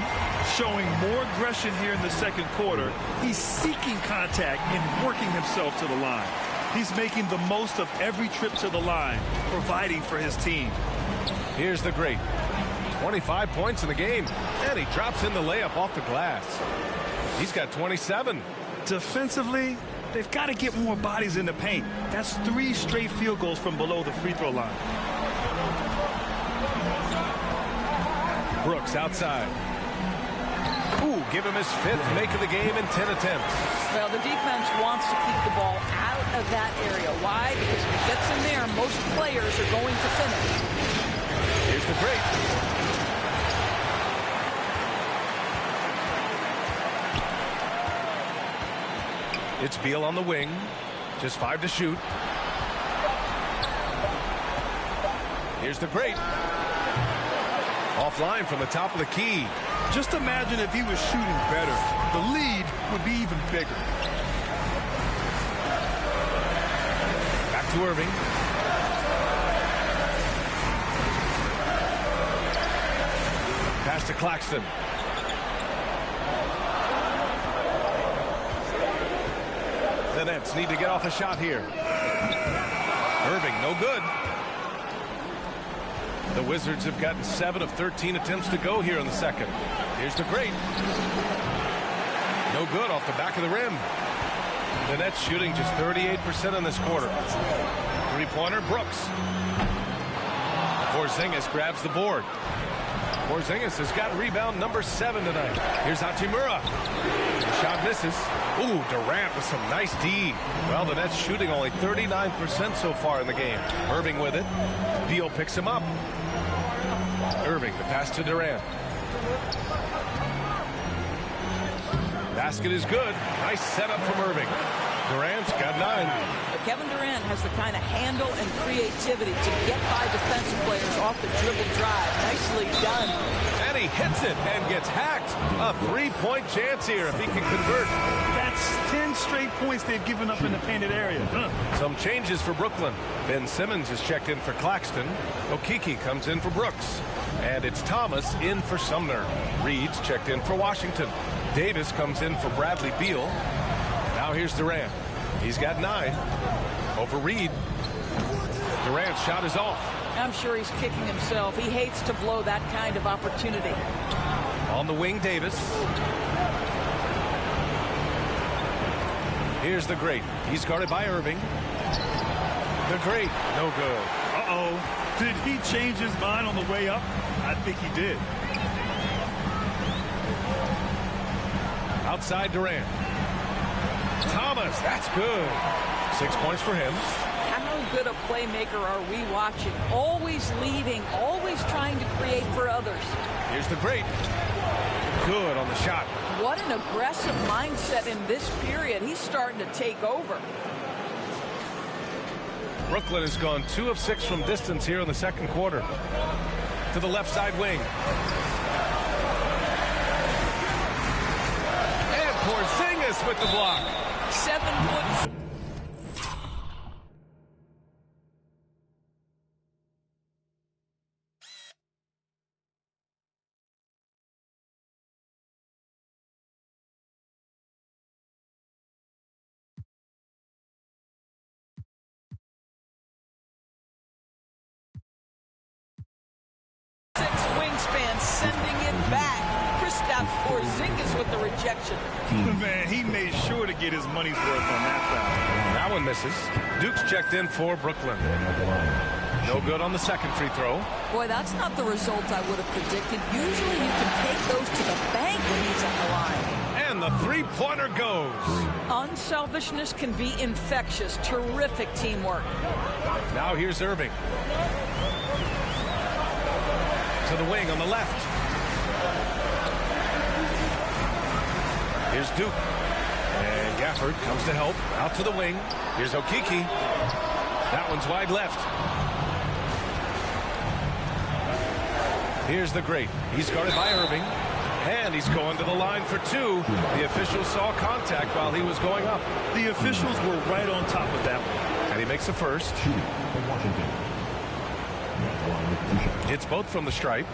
Speaker 5: Showing more aggression here in the second quarter. He's seeking contact and working himself to the line. He's making the most of every trip to the line, providing for his team.
Speaker 4: Here's the great. 25 points in the game. And he drops in the layup off the glass. He's got 27.
Speaker 5: Defensively, they've got to get more bodies in the paint. That's 3 straight field goals from below the free throw line.
Speaker 4: Brooks outside. Ooh, give him his 5th make of the game in 10 attempts.
Speaker 14: Well, the defense wants to keep the ball out of that area. Why? Because if it gets in there, most players are going to finish.
Speaker 4: Here's the great. It's Beal on the wing. Just 5 to shoot. Here's the great. Offline from the top of the key.
Speaker 5: Just imagine if he was shooting better. The lead would be even bigger.
Speaker 4: Back to Irving. Pass to Claxton. The Nets need to get off a shot here. Irving, no good. The Wizards have gotten 7 of 13 attempts to go here in the second. Here's the great. No good off the back of the rim. The Nets shooting just 38% in this quarter. 3-pointer, Brooks. Porzingis grabs the board. Porzingis has got rebound number 7 tonight. Here's Hachimura. The shot misses. Ooh, Durant with some nice D. Well, the Nets shooting only 39% so far in the game. Irving with it. Beal picks him up. Irving, the pass to Durant. Basket is good. Nice setup from Irving. Durant's got 9.
Speaker 14: But Kevin Durant has the kind of handle and creativity to get by defensive players off the dribble drive. Nicely done.
Speaker 4: And he hits it and gets hacked. A 3-point chance here if he can convert.
Speaker 5: That's 10 straight points they've given up in the painted area.
Speaker 4: Some changes for Brooklyn. Ben Simmons is checked in for Claxton. Okeke comes in for Brooks. And it's Thomas in for Sumner. Reed's checked in for Washington. Davis comes in for Bradley Beal. Now here's Durant. He's got 9 over Reed. Durant's shot is off.
Speaker 14: I'm sure he's kicking himself. He hates to blow that kind of opportunity.
Speaker 4: On the wing, Davis. Here's the Great. He's guarded by Irving. The Great, no good.
Speaker 5: Uh-oh. Did he change his mind on the way up? I think he did.
Speaker 4: Outside Durant. Thomas, that's good. 6 points for him.
Speaker 14: How good a playmaker are we watching? Always leading, always trying to create for others.
Speaker 4: Here's the Great. Good on the shot.
Speaker 14: What an aggressive mindset in this period. He's starting to take over.
Speaker 4: Brooklyn has gone 2 of 6 from distance here in the second quarter. To the left side wing. And Porzingis with the block.
Speaker 14: 7 foot. Wingspan sending it back. Kristaps Porzingis with the rejection.
Speaker 5: Man, he made sure to get his money's worth on that foul.
Speaker 4: That one misses. Duke's checked in for Brooklyn. No good on the second free throw.
Speaker 14: Boy, that's not the result I would have predicted. Usually you can take those to the bank when he's on the line.
Speaker 4: And the three-pointer goes.
Speaker 14: Unselfishness can be infectious. Terrific teamwork.
Speaker 4: Now here's Irving. To the wing on the left. Here's Duke. And Gafford comes to help. Out to the wing. Here's Okeke. That one's wide left. Here's the Great. He's guarded by Irving. And he's going to the line for 2. The official saw contact while he was going up.
Speaker 5: The officials were right on top of that one.
Speaker 4: And he makes the first. It's both from the stripe.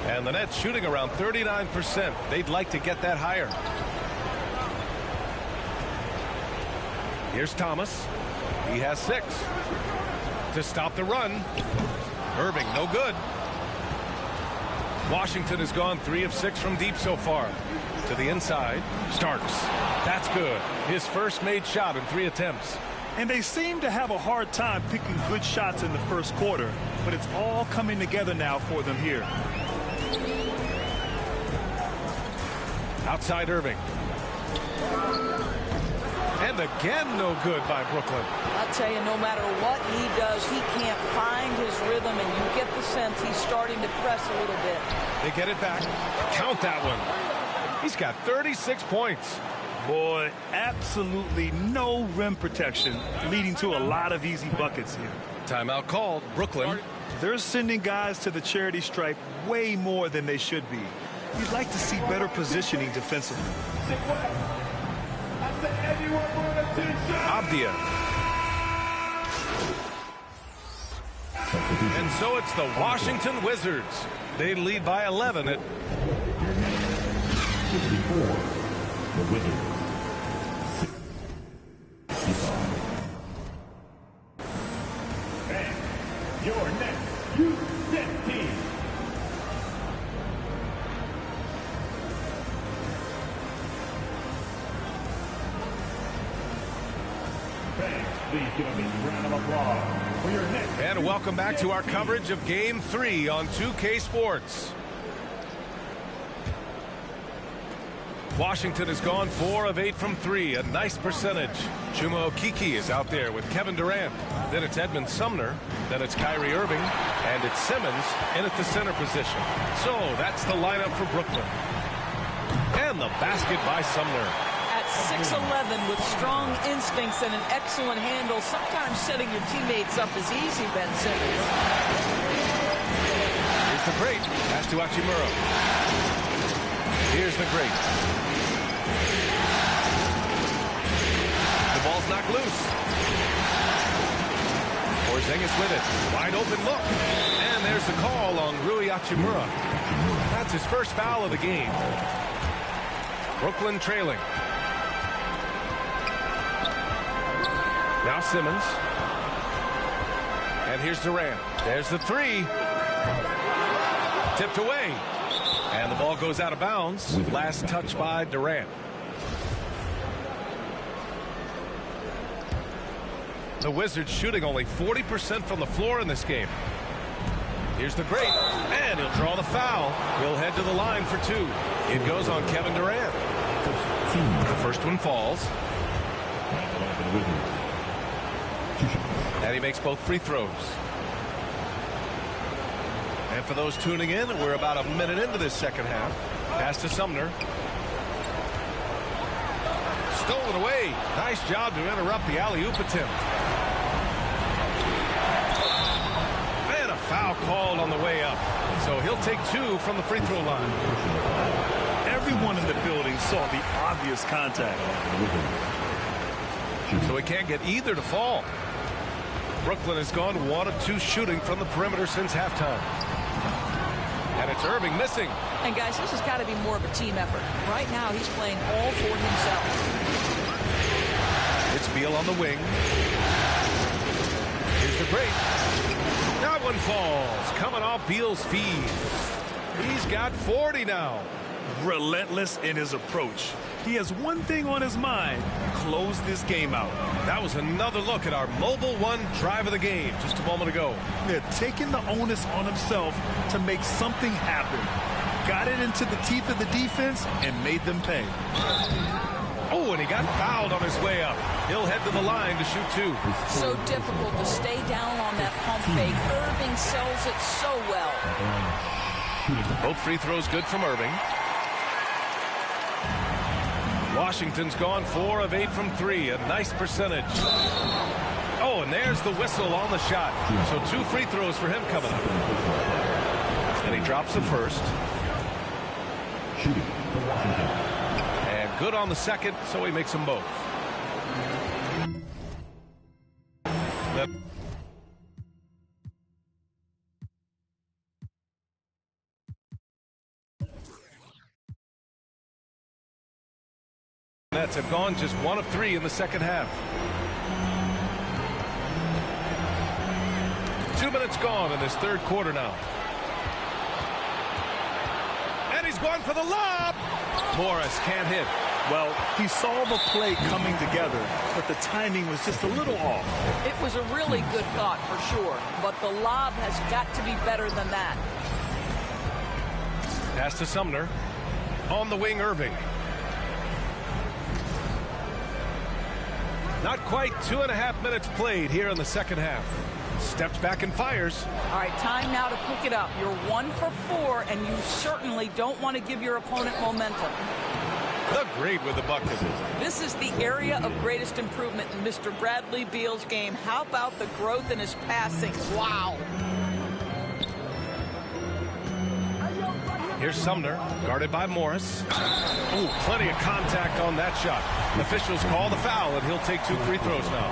Speaker 4: And the Nets shooting around 39%. They'd like to get that higher. Here's Thomas. He has 6. To stop the run. Irving, no good. Washington has gone 3 of 6 from deep so far. To the inside. Starks. That's good. His first made shot in 3 attempts.
Speaker 5: And they seem to have a hard time picking good shots in the first quarter, but it's all coming together now for them here.
Speaker 4: Outside Irving. And again, no good by Brooklyn.
Speaker 14: I'll tell you, no matter what he does, he can't find his rhythm, and you get the sense he's starting to press a little bit.
Speaker 4: They get it back. Count that one. He's got 36 points.
Speaker 5: Boy, absolutely no rim protection, leading to a lot of easy buckets here.
Speaker 4: Timeout called. Brooklyn.
Speaker 5: They're sending guys to the charity stripe way more than they should be. You'd like to see better positioning defensively.
Speaker 4: Avdia. And so it's the Washington Wizards. They lead by 11 at
Speaker 8: 54. The Wizards. And your next U10 team. Fans, please join me round of applause for your next.
Speaker 4: And welcome back to our coverage of Game 3 on 2K Sports. Washington has gone 4 of 8 from 3, a nice percentage. Chuma Okeke is out there with Kevin Durant. Then it's Edmund Sumner. Then it's Kyrie Irving. And it's Simmons in at the center position. So that's the lineup for Brooklyn. And the basket by Sumner.
Speaker 14: At 6'11", with strong instincts and an excellent handle, sometimes setting your teammates up is easy, Ben Simmons.
Speaker 4: Here's the great. Pass to Hachimura. Here's the great. The ball's knocked loose. Porzingis with it. Wide open look. And there's the call on Rui Hachimura. That's his first foul of the game. Brooklyn trailing. Now Simmons. And here's Durant. There's the three. Tipped away. And the ball goes out of bounds. Last touch by Durant. The Wizards shooting only 40% from the floor in this game. Here's the great. And he'll draw the foul. He'll head to the line for 2. It goes on Kevin Durant. The first one falls. And he makes both free throws. And for those tuning in, we're about a minute into this second half. Pass to Sumner. Stolen away. Nice job to interrupt the alley-oop attempt. And a foul called on the way up. So he'll take 2 from the free throw line.
Speaker 5: Everyone in the building saw the obvious contact.
Speaker 4: So he can't get either to fall. Brooklyn has gone 1 of 2 shooting from the perimeter since halftime. And it's Irving missing.
Speaker 14: And guys, this has got to be more of a team effort. Right now, he's playing all for himself.
Speaker 4: It's Beal on the wing. Here's the break. That one falls. Coming off Beal's feed. He's got 40 now.
Speaker 5: Relentless in his approach. He has one thing on his mind: close this game out.
Speaker 4: That was another look at our Mobile One drive of the game just a moment ago.
Speaker 5: They're taking the onus on himself to make something happen. Got it into the teeth of the defense and made them pay.
Speaker 4: Oh, and he got fouled on his way up. He'll head to the line to shoot 2.
Speaker 14: So difficult to stay down on that pump fake. Irving sells it so well.
Speaker 4: Both free throws good from Irving. Washington's gone 4 of 8 from 3, a nice percentage. Oh, and there's the whistle on the shot. So 2 free throws for him coming up. And he drops the first. And good on the second, so he makes them both. Nets have gone just 1 of 3 in the second half. 2 minutes gone in this third quarter now. And he's going for the lob. Morris can't hit.
Speaker 5: Well, he saw the play coming together, but the timing was just a little off.
Speaker 14: It was a really good thought for sure, but the lob has got to be better than that.
Speaker 4: Pass to Sumner. On the wing, Irving. Not quite 2.5 minutes played here in the second half. Steps back and fires.
Speaker 14: All right, time now to pick it up. You're 1 for 4, and you certainly don't want to give your opponent momentum.
Speaker 4: The great with the bucket.
Speaker 14: This is the area of greatest improvement in Mr. Bradley Beal's game. How about the growth in his passing? Wow.
Speaker 4: Here's Sumner, guarded by Morris. Oh, plenty of contact on that shot. Officials call the foul, and he'll take 2 free throws now.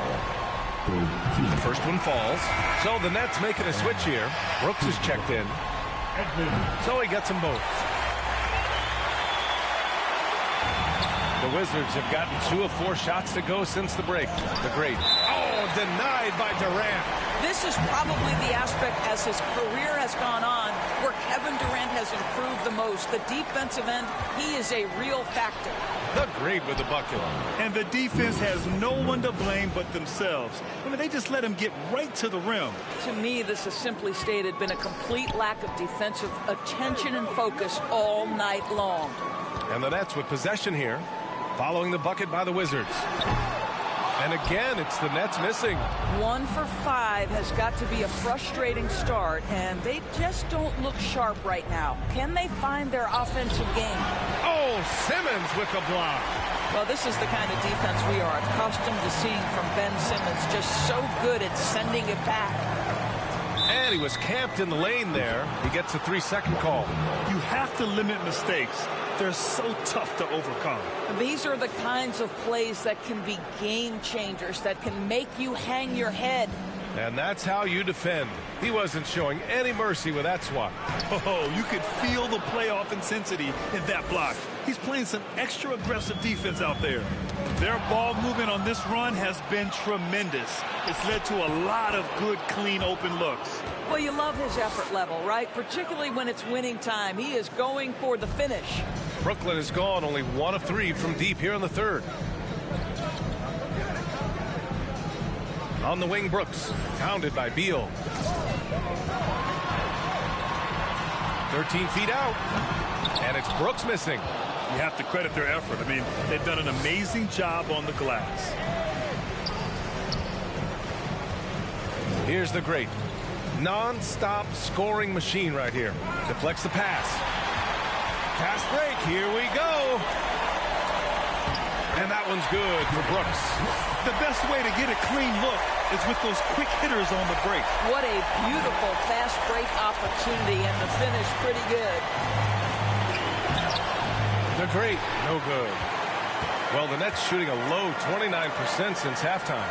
Speaker 4: The first one falls. So the Nets making a switch here. Brooks is checked in. So he gets them both. The Wizards have gotten 2 of 4 shots to go since the break. The great. Oh, denied by Durant.
Speaker 14: This is probably the aspect as his career has gone on where Kevin Durant has improved the most. The defensive end, he is a real factor.
Speaker 4: Agreed with the bucket.
Speaker 5: And the defense has no one to blame but themselves. I mean, they just let him get right to the rim.
Speaker 14: To me, this has simply stated been a complete lack of defensive attention and focus all night long.
Speaker 4: And the Nets with possession here, following the bucket by the Wizards. And again, it's the Nets missing.
Speaker 14: 1 for 5 has got to be a frustrating start, and they just don't look sharp right now. Can they find their offensive game?
Speaker 4: Oh, Simmons with the block.
Speaker 14: Well, this is the kind of defense we are accustomed to seeing from Ben Simmons, just so good at sending it back.
Speaker 4: And he was camped in the lane there. He gets a 3-second call.
Speaker 5: You have to limit mistakes. They're so tough to overcome.
Speaker 14: These are the kinds of plays that can be game changers, that can make you hang your head.
Speaker 4: And that's how you defend. He wasn't showing any mercy with that swat.
Speaker 5: Oh, you could feel the playoff intensity in that block. He's playing some extra aggressive defense out there. Their ball movement on this run has been tremendous. It's led to a lot of good, clean, open looks.
Speaker 14: Well, you love his effort level, right? Particularly when it's winning time. He is going for the finish.
Speaker 4: Brooklyn has gone only 1 of 3 from deep here in the third. On the wing, Brooks, pounded by Beal. 13 feet out, and it's Brooks missing.
Speaker 5: You have to credit their effort. I mean, they've done an amazing job on the glass.
Speaker 4: Here's the great non-stop scoring machine right here. Deflects the pass. Pass break, here we go. And that one's good for Brooks.
Speaker 5: The best way to get a clean look is with those quick hitters on the break.
Speaker 14: What a beautiful fast break opportunity, and the finish pretty good.
Speaker 4: The great, no good. Well, the Nets shooting a low 29% since halftime.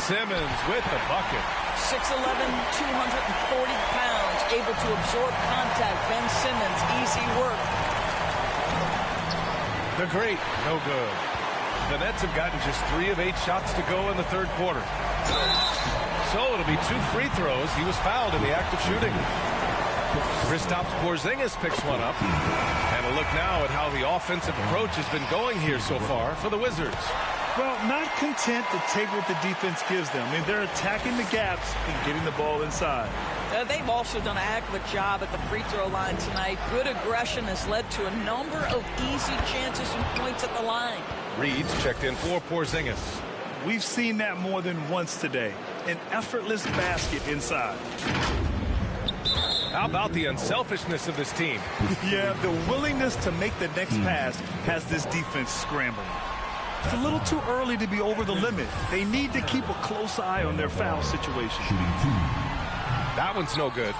Speaker 4: Simmons with the bucket.
Speaker 14: 6'11", 240 pounds, able to absorb contact. Ben Simmons, easy work.
Speaker 4: The great, no good. The Nets have gotten just 3 of 8 shots to go in the third quarter. So it'll be 2 free throws. He was fouled in the act of shooting. Kristaps Porzingis picks one up. And a look now at how the offensive approach has been going here so far for the Wizards.
Speaker 5: Well, not content to take what the defense gives them. I mean, they're attacking the gaps and getting the ball inside.
Speaker 14: They've also done a heck of a job at the free throw line tonight. Good aggression has led to a number of easy chances and points at the line.
Speaker 4: Reed's checked in for Porzingis.
Speaker 5: We've seen that more than once today. An effortless basket inside.
Speaker 4: How about the unselfishness of this team?
Speaker 5: Yeah, the willingness to make the next pass has this defense scrambling. It's a little too early to be over the limit. They need to keep a close eye on their foul situation.
Speaker 4: That one's no good.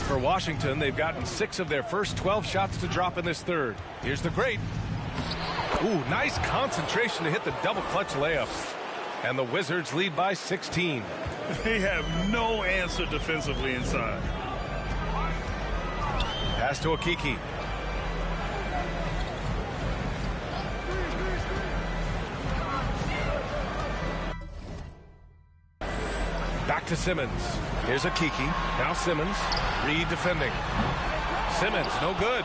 Speaker 4: For Washington, they've gotten 6 of their first 12 shots to drop in this third. Here's the great. Ooh, nice concentration to hit the double clutch layup. And the Wizards lead by 16.
Speaker 5: They have no answer defensively inside.
Speaker 4: Pass to Okeke. Back to Simmons. Here's Okeke. Now Simmons. Reed defending. Simmons, no good.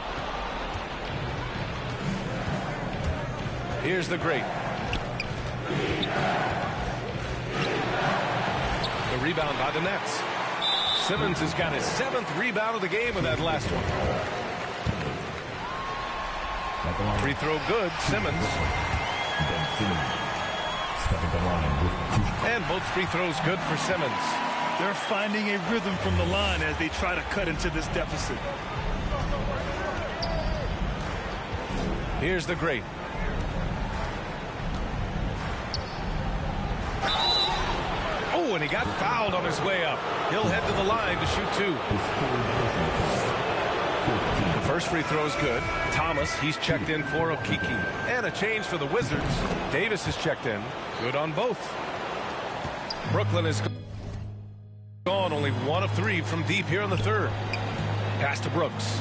Speaker 4: Here's the great. The rebound by the Nets. Simmons has got his 7th rebound of the game with that last one. Free throw good, Simmons. And both free throws good for Simmons.
Speaker 5: They're finding a rhythm from the line as they try to cut into this deficit.
Speaker 4: Here's the great. Oh, and he got fouled on his way up. He'll head to the line to shoot 2. The first free throw is good. Thomas, he's checked in for Okeke. And a change for the Wizards. Davis has checked in. Good on both. Brooklyn is gone only 1 of 3 from deep here in the third. Pass to Brooks.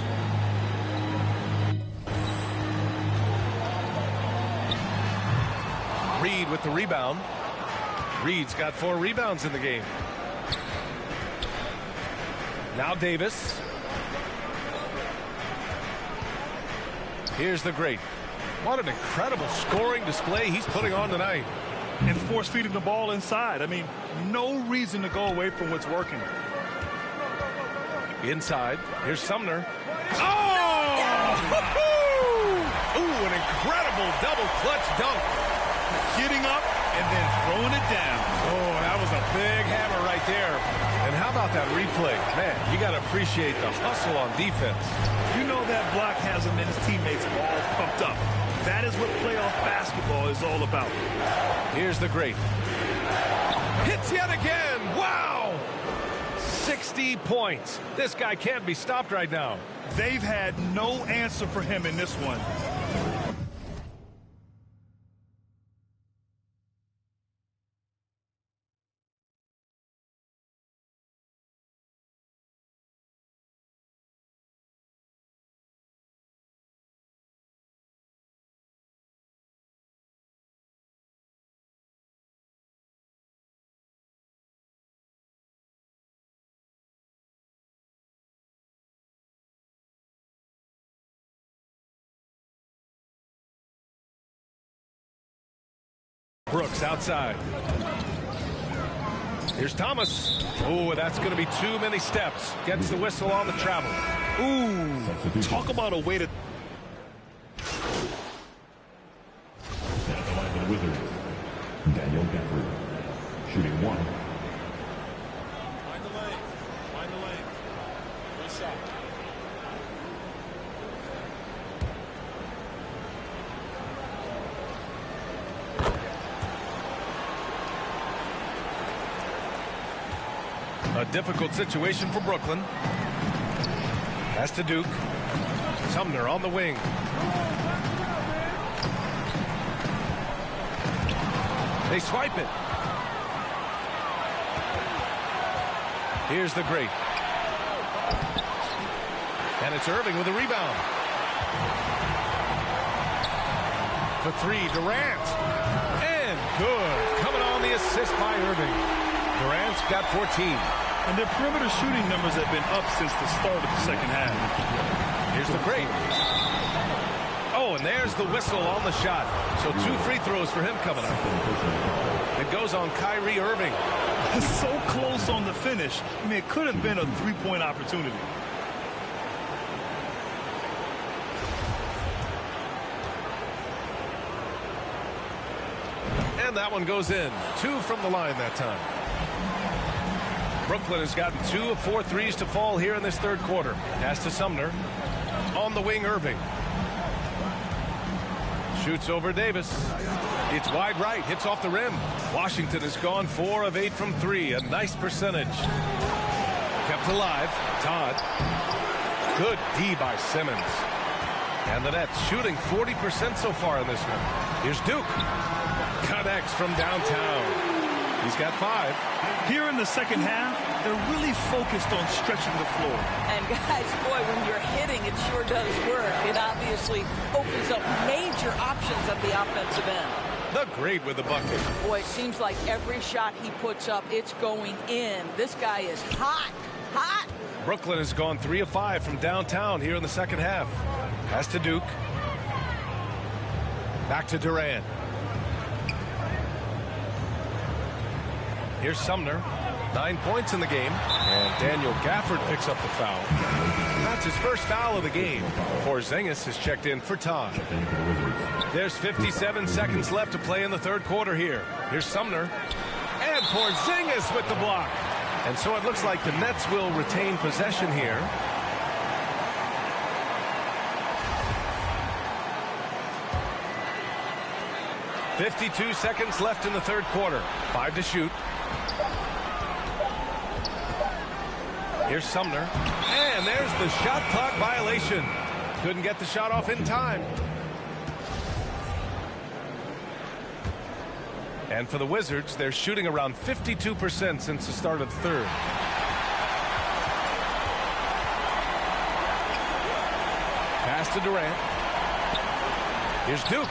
Speaker 4: Reed with the rebound. Reed's got 4 rebounds in the game. Now Davis. Here's the great. What an incredible scoring display he's putting on tonight.
Speaker 5: And force feeding the ball inside. I mean, no reason to go away from what's working.
Speaker 4: Inside. Here's Sumner. Oh! Ooh, an incredible double clutch dunk.
Speaker 5: Getting up and then throwing it down.
Speaker 4: Oh, that was a big hammer right there. And how about that replay? Man, you got to appreciate the hustle on defense.
Speaker 5: You know that block has him and his teammates all pumped up. That is what playoff basketball is all about.
Speaker 4: Here's the great. Hits yet again. Wow! 60 points. This guy can't be stopped right now.
Speaker 5: They've had no answer for him in this one.
Speaker 4: Brooks outside. Here's Thomas. Oh, that's going to be too many steps. Gets the whistle on the travel.
Speaker 5: Ooh, talk about a way to...
Speaker 8: For the Wizards, Daniel Gafford, shooting 1.
Speaker 4: Find the lane. Find the lane. Good shot. A difficult situation for Brooklyn. Pass to Duke. Sumner on the wing. They swipe it. Here's the great. And it's Irving with a rebound. For 3, Durant. And good. Coming on the assist by Irving. Durant's got 14.
Speaker 5: And their perimeter shooting numbers have been up since the start of the second half.
Speaker 4: Here's the great. Oh, and there's the whistle on the shot. So 2 free throws for him coming up. It goes on Kyrie Irving.
Speaker 5: So close on the finish. I mean, it could have been a 3-point opportunity.
Speaker 4: And that one goes in. 2 from the line that time. Brooklyn has gotten 2 of 4 threes to fall here in this third quarter. Pass to Sumner. On the wing, Irving. Shoots over Davis. It's wide right. Hits off the rim. Washington has gone 4 of 8 from 3. A nice percentage. Kept alive. Todd. Good D by Simmons. And the Nets shooting 40% so far in this one. Here's Duke. Connects from downtown. He's got 5.
Speaker 5: Here in the second half, they're really focused on stretching the floor.
Speaker 14: And guys, boy, when you're hitting, it sure does work. It obviously opens up major options at the offensive end.
Speaker 4: The great with the bucket.
Speaker 14: Boy, it seems like every shot he puts up, it's going in. This guy is hot, hot.
Speaker 4: Brooklyn has gone 3 of 5 from downtown here in the second half. Pass to Duke. Back to Durant. Here's Sumner. 9 points in the game. And Daniel Gafford picks up the foul. That's his first foul of the game. Porzingis has checked in for Todd. There's 57 seconds left to play in the third quarter here. Here's Sumner. And Porzingis with the block. And so it looks like the Nets will retain possession here. .52 seconds left in the third quarter. 5 to shoot. Here's Sumner. And there's the shot clock violation. Couldn't get the shot off in time. And for the Wizards, they're shooting around 52% since the start of the third. Pass to Durant. Here's Duke.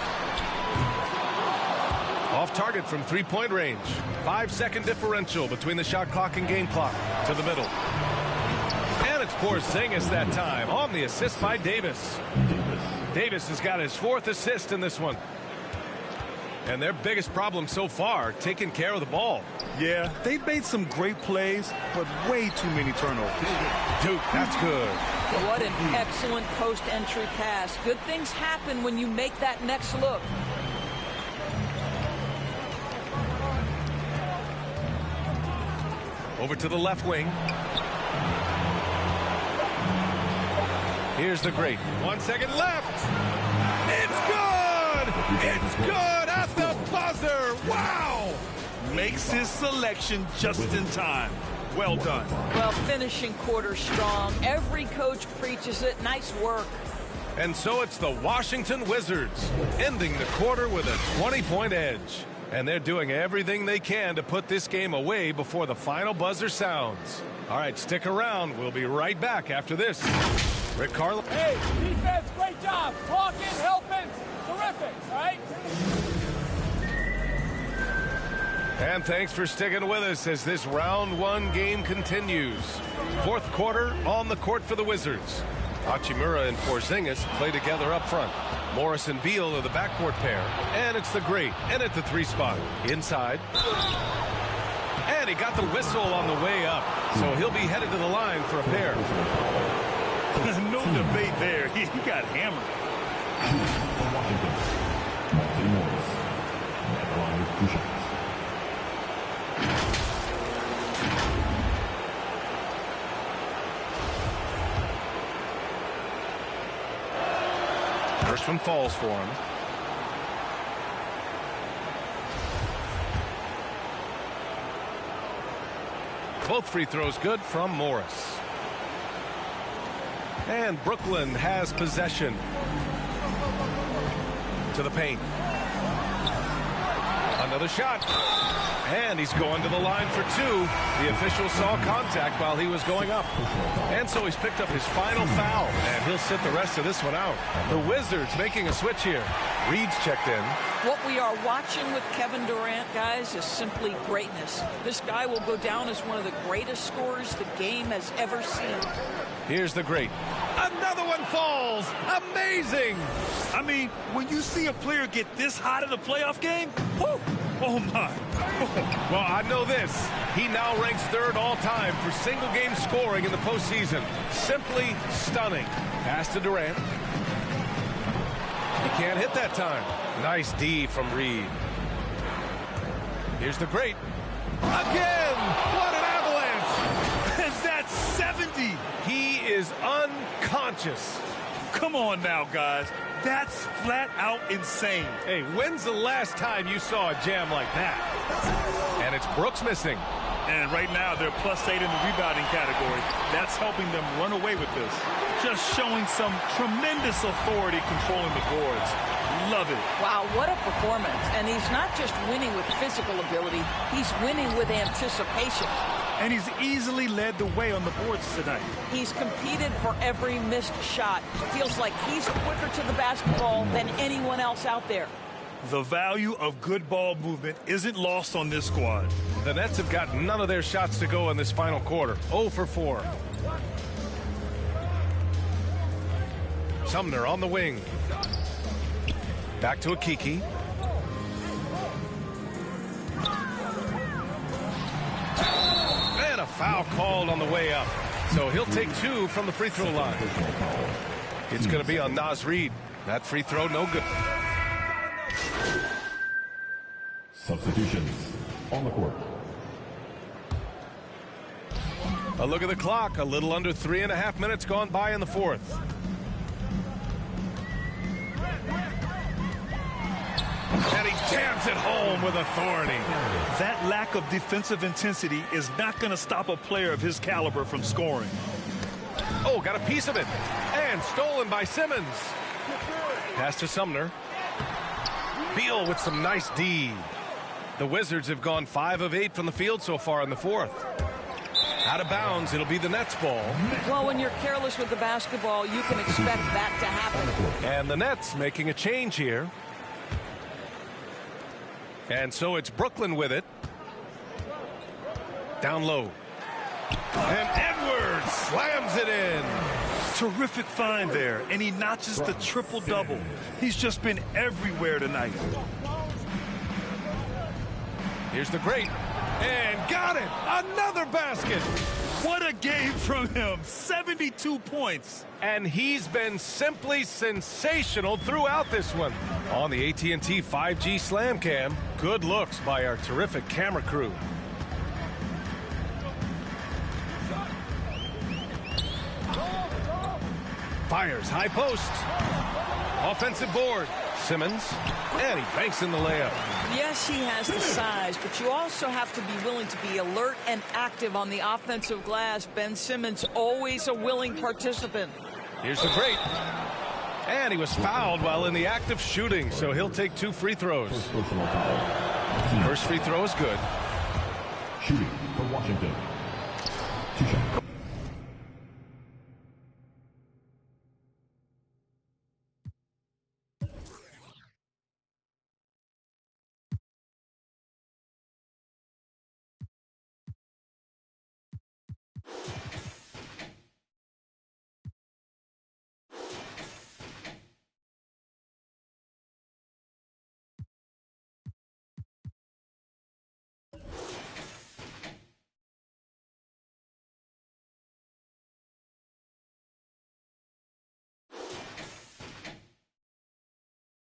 Speaker 4: Off target from three-point range. 5-second differential between the shot clock and game clock. To the middle. And it's Porzingis that time on the assist by Davis. Davis has got his 4th assist in this one. And their biggest problem so far, taking care of the ball.
Speaker 5: Yeah, they've made some great plays, but way too many turnovers.
Speaker 4: Duke, that's good.
Speaker 14: What an excellent post-entry pass. Good things happen when you make that next look.
Speaker 4: Over to the left wing. Here's the great. 1 second left. It's good. It's good at the buzzer. Wow.
Speaker 5: Makes his selection just in time. Well done.
Speaker 14: Well, finishing quarter strong. Every coach preaches it. Nice work.
Speaker 4: And so it's the Washington Wizards ending the quarter with a 20-point edge. And they're doing everything they can to put this game away before the final buzzer sounds. All right, stick around. We'll be right back after this. Rick Carlisle.
Speaker 15: Hey, defense, great job. Talking, helping. Terrific, all right?
Speaker 4: And thanks for sticking with us as this round 1 game continues. 4th quarter on the court for the Wizards. Hachimura and Porzingis play together up front. Morris and Beal are the backcourt pair. And it's the great. And at the 3 spot. Inside. And he got the whistle on the way up. So he'll be headed to the line for a pair.
Speaker 5: No debate there. He got hammered.
Speaker 4: First one falls for him. Both free throws good from Morris. And Brooklyn has possession. To the paint. Another shot. And he's going to the line for 2. The official saw contact while he was going up. And so he's picked up his final foul. And he'll sit the rest of this one out. The Wizards making a switch here. Reed's checked in.
Speaker 14: What we are watching with Kevin Durant, guys, is simply greatness. This guy will go down as one of the greatest scorers the game has ever seen.
Speaker 4: Here's the great. Another one falls. Amazing.
Speaker 5: I mean, when you see a player get this hot in a playoff game, whoo, oh my.
Speaker 4: Well, I know this. He now ranks 3rd all-time for single-game scoring in the postseason. Simply stunning. Pass to Durant. He can't hit that time. Nice D from Reed. Here's the great. Again! What an avalanche!
Speaker 5: And that's 70.
Speaker 4: He is unconscious.
Speaker 5: Come on now, guys. That's flat out insane.
Speaker 4: Hey, when's the last time you saw a jam like that? And it's Brooks missing.
Speaker 5: And right now, they're +8 in the rebounding category. That's helping them run away with this. Just showing some tremendous authority controlling the boards. Love it.
Speaker 14: Wow, what a performance. And he's not just winning with physical ability, he's winning with anticipation.
Speaker 5: And he's easily led the way on the boards tonight.
Speaker 14: He's competed for every missed shot. Feels like he's quicker to the basketball than anyone else out there.
Speaker 5: The value of good ball movement isn't lost on this squad.
Speaker 4: The Nets have got none of their shots to go in this final quarter. 0 for 4. Sumner on the wing. Back to Akiki. And a foul called on the way up. So he'll take 2 from the free throw line. It's going to be on Naz Reid. That free throw, no good.
Speaker 8: Substitutions on the court.
Speaker 4: A look at the clock. A little under 3.5 minutes gone by in the 4th. And he jams it home with authority.
Speaker 5: That lack of defensive intensity is not going to stop a player of his caliber from scoring.
Speaker 4: Oh, got a piece of it. And stolen by Simmons. Pass to Sumner. Beal with some nice D. The Wizards have gone 5 of 8 from the field so far in the 4th. Out of bounds, it'll be the Nets ball.
Speaker 14: Well, when you're careless with the basketball, you can expect that to happen.
Speaker 4: And the Nets making a change here. And so it's Brooklyn with it. Down low. And Edwards slams it in.
Speaker 5: Terrific find there, and he notches the triple-double. He's just been everywhere tonight.
Speaker 4: Here's the great. And got it. Another basket.
Speaker 5: What a game from him. 72 points.
Speaker 4: And he's been simply sensational throughout this one. On the AT&T 5G Slam Cam, good looks by our terrific camera crew. Fires high post. Offensive board. Simmons. And he banks in the layup.
Speaker 14: Yes, he has the size, but you also have to be willing to be alert and active on the offensive glass. Ben Simmons, always a willing participant.
Speaker 4: Here's the great. And he was fouled while in the act of shooting, so he'll take 2 free throws. First free throw is good.
Speaker 8: Shooting for Washington. 2 shots.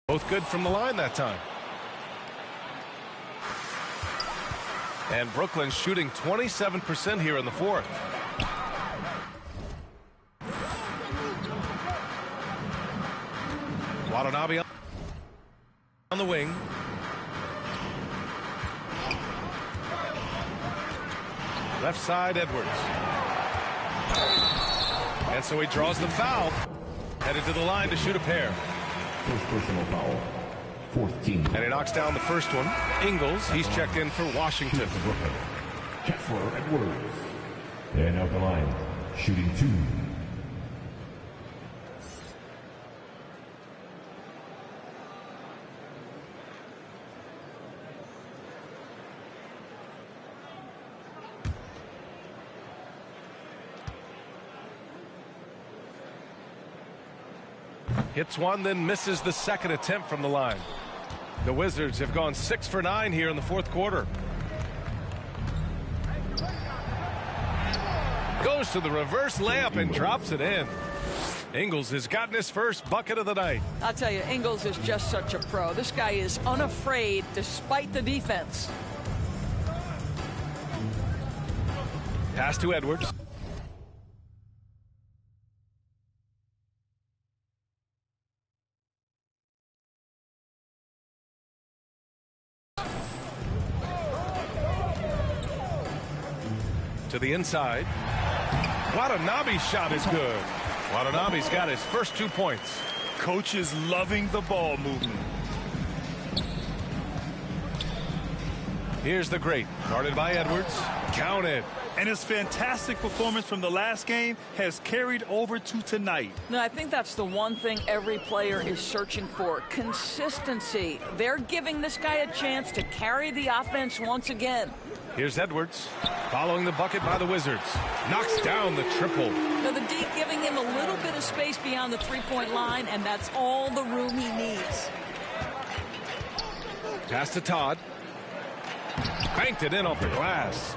Speaker 4: Both good from the line that time. And Brooklyn shooting 27% here in the fourth. Watanabe on the wing. Left side, Edwards. And so he draws the foul. Headed to the line to shoot a pair.
Speaker 8: First personal foul. 4th team.
Speaker 4: And he knocks down the first one. Ingles, he's checked in for Washington.
Speaker 8: Kessler Edwards. And out the line, shooting 2.
Speaker 4: Hits one, then misses the second attempt from the line. The Wizards have gone 6 for 9 here in the fourth quarter. Goes to the reverse layup and drops it in. Ingles has gotten his first bucket of the night.
Speaker 14: I'll tell you, Ingles is just such a pro. This guy is unafraid despite the defense.
Speaker 4: Pass to Edwards. To the inside. Watanabe's shot is good. Watanabe's got his first 2 points.
Speaker 5: Coach is loving the ball movement.
Speaker 4: Here's the great. Guarded by Edwards. Counted.
Speaker 5: And his fantastic performance from the last game has carried over to tonight.
Speaker 14: No, I think that's the one thing every player is searching for. Consistency. They're giving this guy a chance to carry the offense once again.
Speaker 4: Here's Edwards, following the bucket by the Wizards. Knocks down the triple.
Speaker 14: Now the D giving him a little bit of space beyond the three-point line, and that's all the room he needs.
Speaker 4: Pass to Todd. Banked it in off the glass.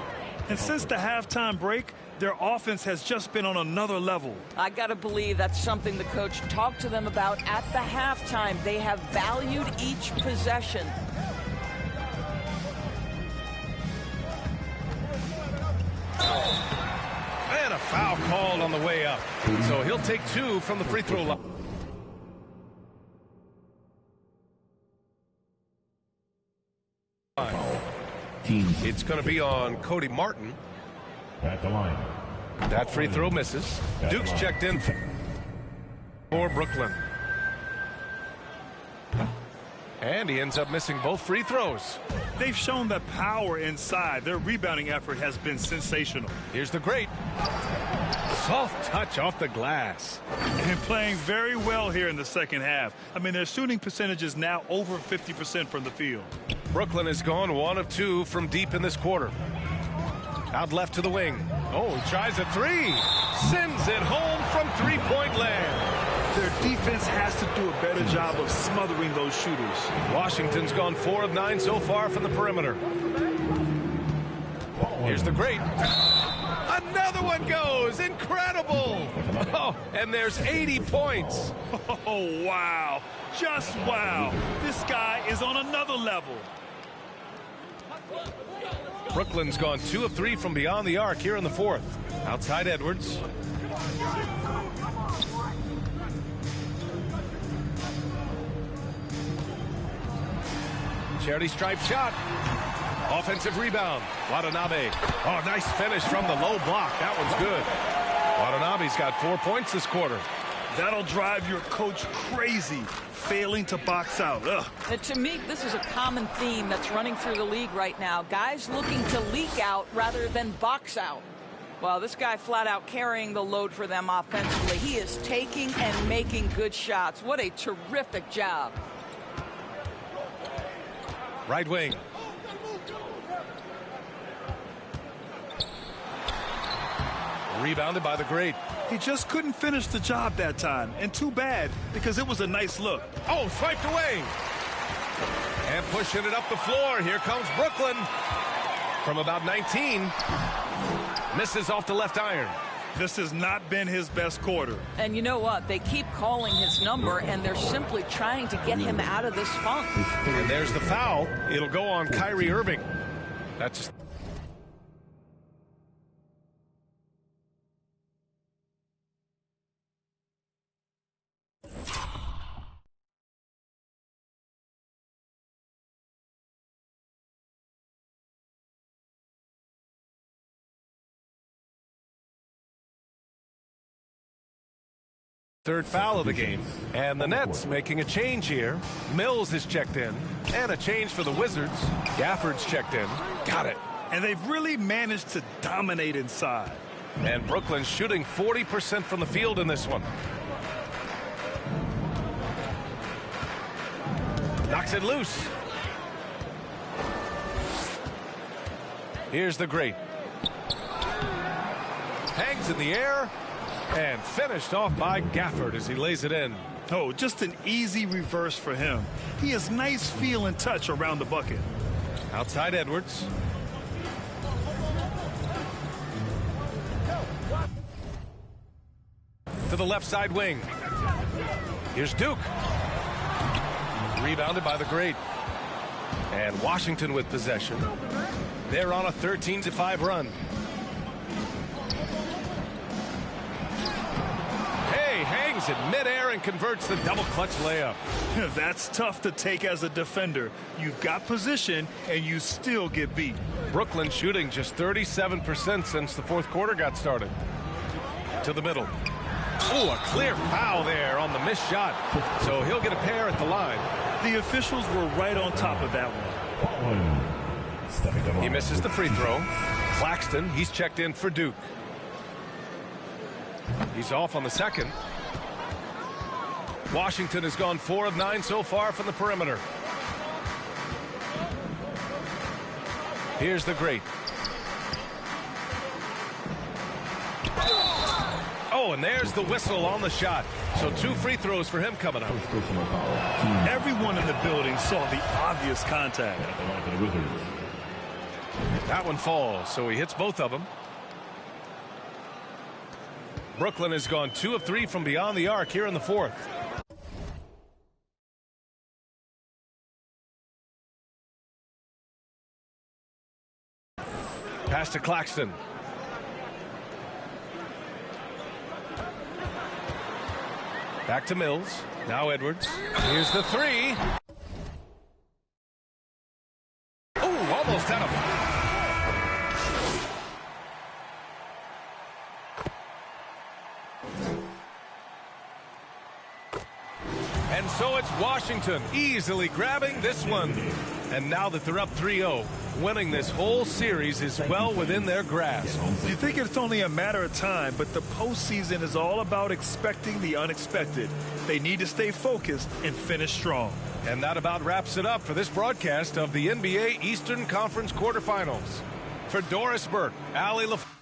Speaker 5: And since the halftime break, their offense has just been on another level.
Speaker 14: I got to believe that's something the coach talked to them about at the halftime. They have valued each possession.
Speaker 4: And a foul called on the way up. So he'll take 2 from the free throw line. It's going to be on Cody Martin.
Speaker 8: At the line.
Speaker 4: That free throw misses. Duke's checked in for Brooklyn. And he ends up missing both free throws.
Speaker 5: They've shown the power inside. Their rebounding effort has been sensational.
Speaker 4: Here's the great. Soft touch off the glass.
Speaker 5: And playing very well here in the second half. I mean, their shooting percentage is now over 50% from the field.
Speaker 4: Brooklyn has gone 1 of 2 from deep in this quarter. Out left to the wing. Oh, he tries a three. Sends it home from three-point land.
Speaker 5: Their defense has to do a better job of smothering those shooters.
Speaker 4: Washington's gone 4 of 9 so far from the perimeter. Here's the great. Another one goes. Incredible. Oh, and there's 80 points.
Speaker 5: Oh, wow. Just wow. This guy is on another level.
Speaker 4: Brooklyn's gone 2 of 3 from beyond the arc here in the fourth. Outside Edwards. Charity stripe shot. Offensive rebound. Watanabe. Oh, nice finish from the low block. That one's good. Watanabe's got 4 points this quarter.
Speaker 5: That'll drive your coach crazy, failing to box out. Ugh.
Speaker 14: To me, this is a common theme that's running through the league right now. Guys looking to leak out rather than box out. Well, this guy flat out carrying the load for them offensively. He is taking and making good shots. What a terrific job.
Speaker 4: Right wing. Rebounded by the great.
Speaker 5: He just couldn't finish the job that time. And too bad, because it was a nice look.
Speaker 4: Oh, swiped away. And pushing it up the floor. Here comes Brooklyn. From about 19. Misses off the left iron.
Speaker 5: This has not been his best quarter.
Speaker 14: And you know what? They keep calling his number, and they're simply trying to get him out of this funk.
Speaker 4: And there's the foul. It'll go on Kyrie Irving. That's... Third foul of the game. And the Nets making a change here. Mills is checked in. And a change for the Wizards. Gafford's checked in. Got it.
Speaker 5: And they've really managed to dominate inside.
Speaker 4: And Brooklyn shooting 40% from the field in this one. Knocks it loose. Here's the great. Hangs in the air. And finished off by Gafford as he lays it in.
Speaker 5: Oh, just an easy reverse for him. He has nice feel and touch around the bucket.
Speaker 4: Outside Edwards. To the left side wing. Here's Duke. Rebounded by the great. And Washington with possession. They're on a 13-5 run. Hangs in midair and converts the double clutch layup.
Speaker 5: That's tough to take as a defender. You've got position and you still get beat.
Speaker 4: Brooklyn shooting just 37% since the fourth quarter got started. To the middle. Oh, a clear foul there on the missed shot. So he'll get a pair at the line.
Speaker 5: The officials were right on top of that one.
Speaker 4: He misses the free throw. Claxton, he's checked in for Duke. He's off on the second. Washington has gone 4 of 9 so far from the perimeter. Here's the great. Oh, and there's the whistle on the shot. So 2 free throws for him coming up.
Speaker 5: Everyone in the building saw the obvious contact.
Speaker 4: That one falls, so he hits both of them. Brooklyn has gone 2 of 3 from beyond the arc here in the fourth. Pass to Claxton. Back to Mills. Now Edwards. Here's the three. Oh, almost out of... And so it's Washington easily grabbing this one. And now that they're up 3-0, Winning this whole series is well within their grasp.
Speaker 5: You think it's only a matter of time, but the postseason is all about expecting the unexpected. They need to stay focused and finish strong.
Speaker 4: And that about wraps it up for this broadcast of the NBA Eastern Conference quarterfinals. For Doris Burke, Allie LaFleur.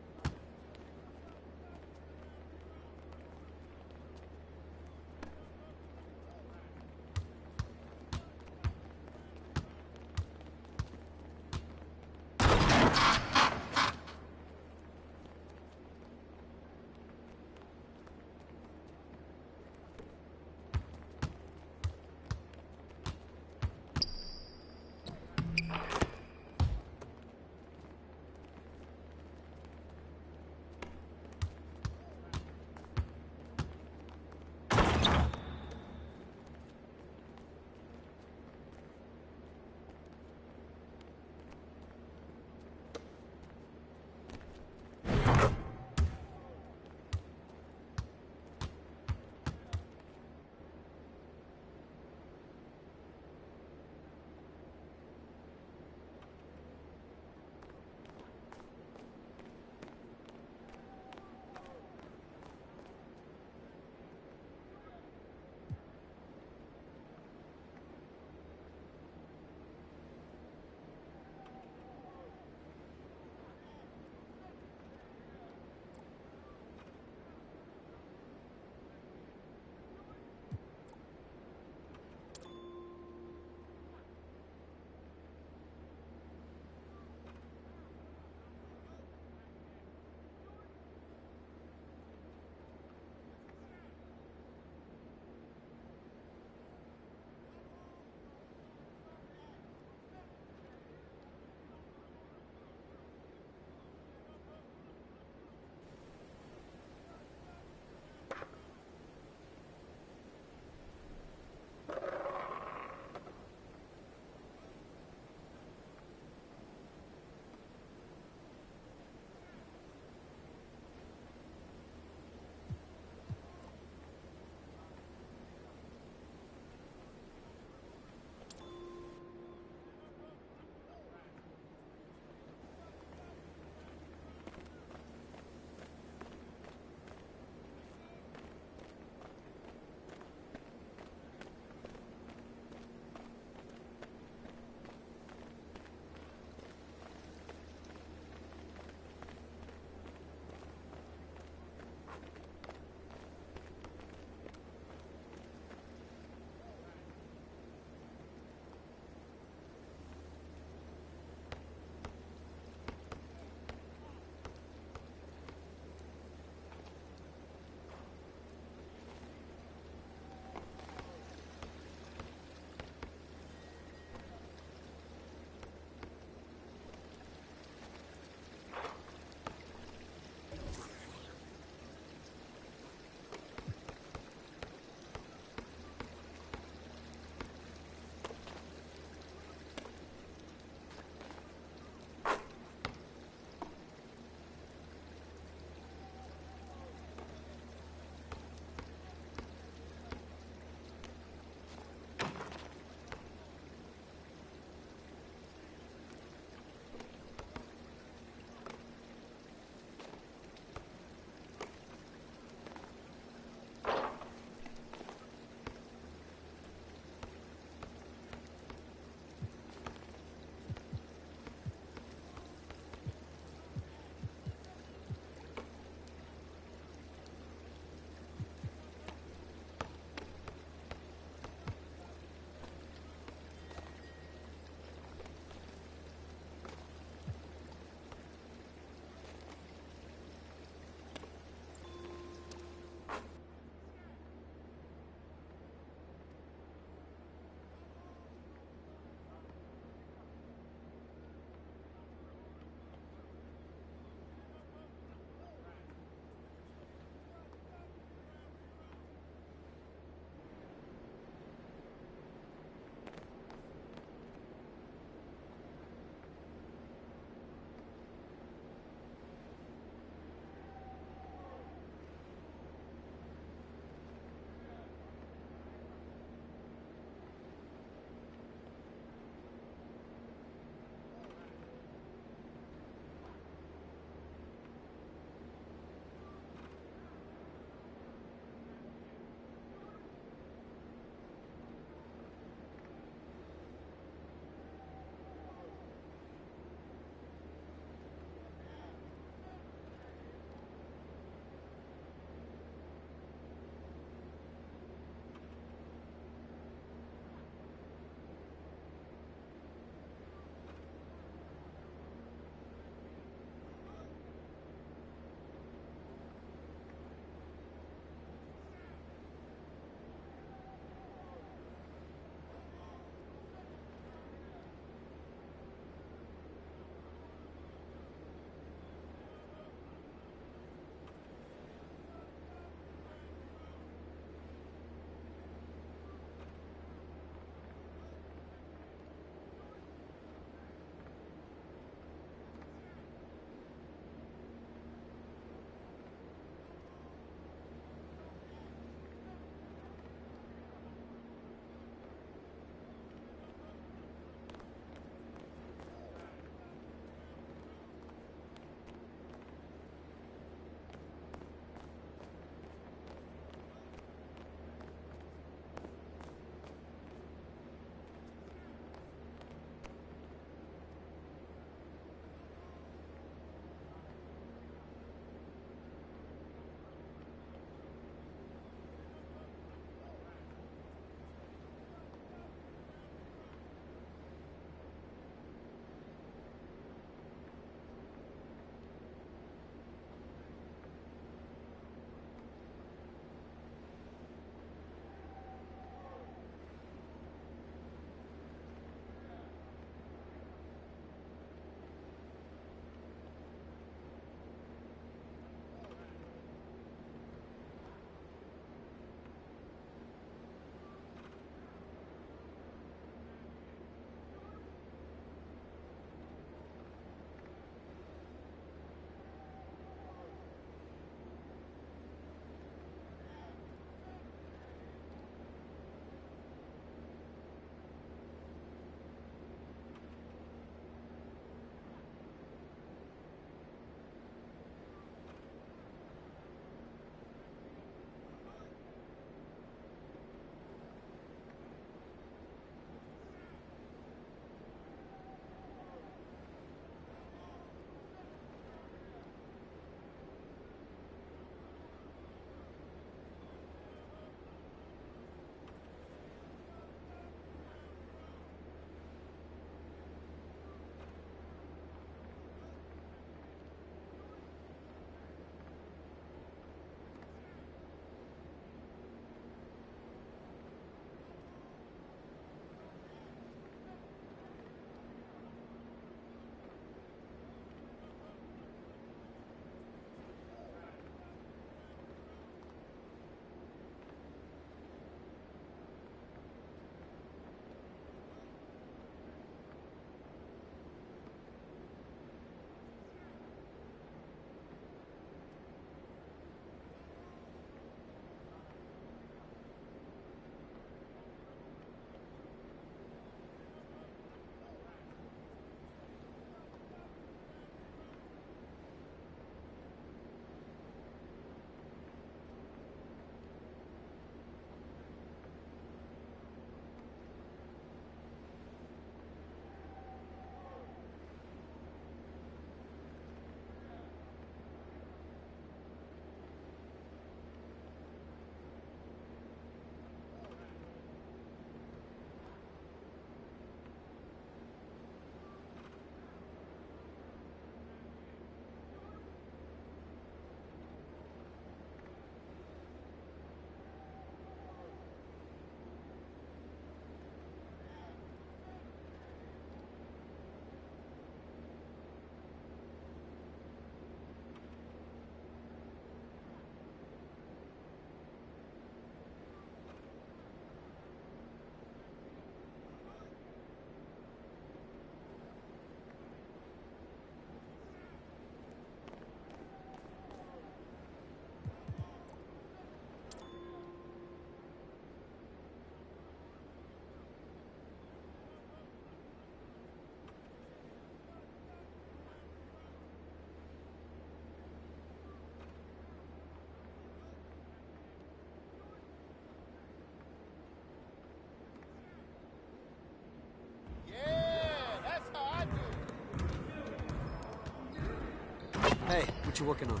Speaker 12: What you working on?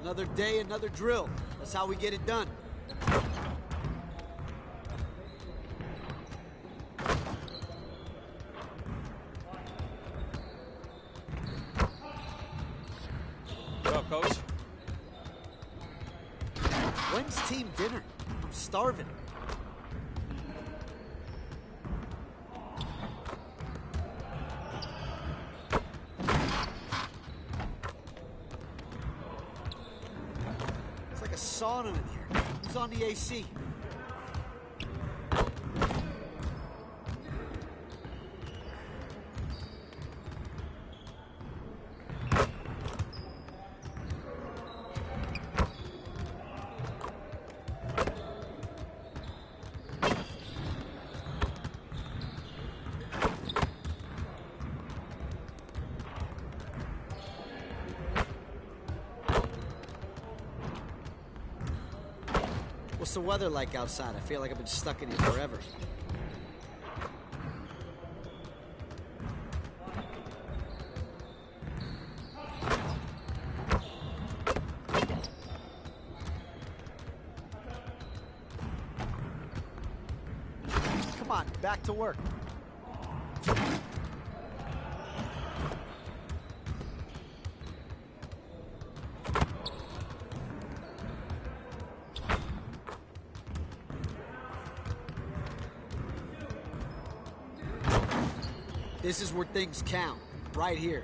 Speaker 12: Another day, another drill. That's how we get it done.
Speaker 16: What up, Coach?
Speaker 12: When's team dinner? I'm starving. It's like a sauna in here. Who's on the AC? What's the weather like outside? I feel like I've been stuck in here forever. Come on, back to work. This is where things count, right here.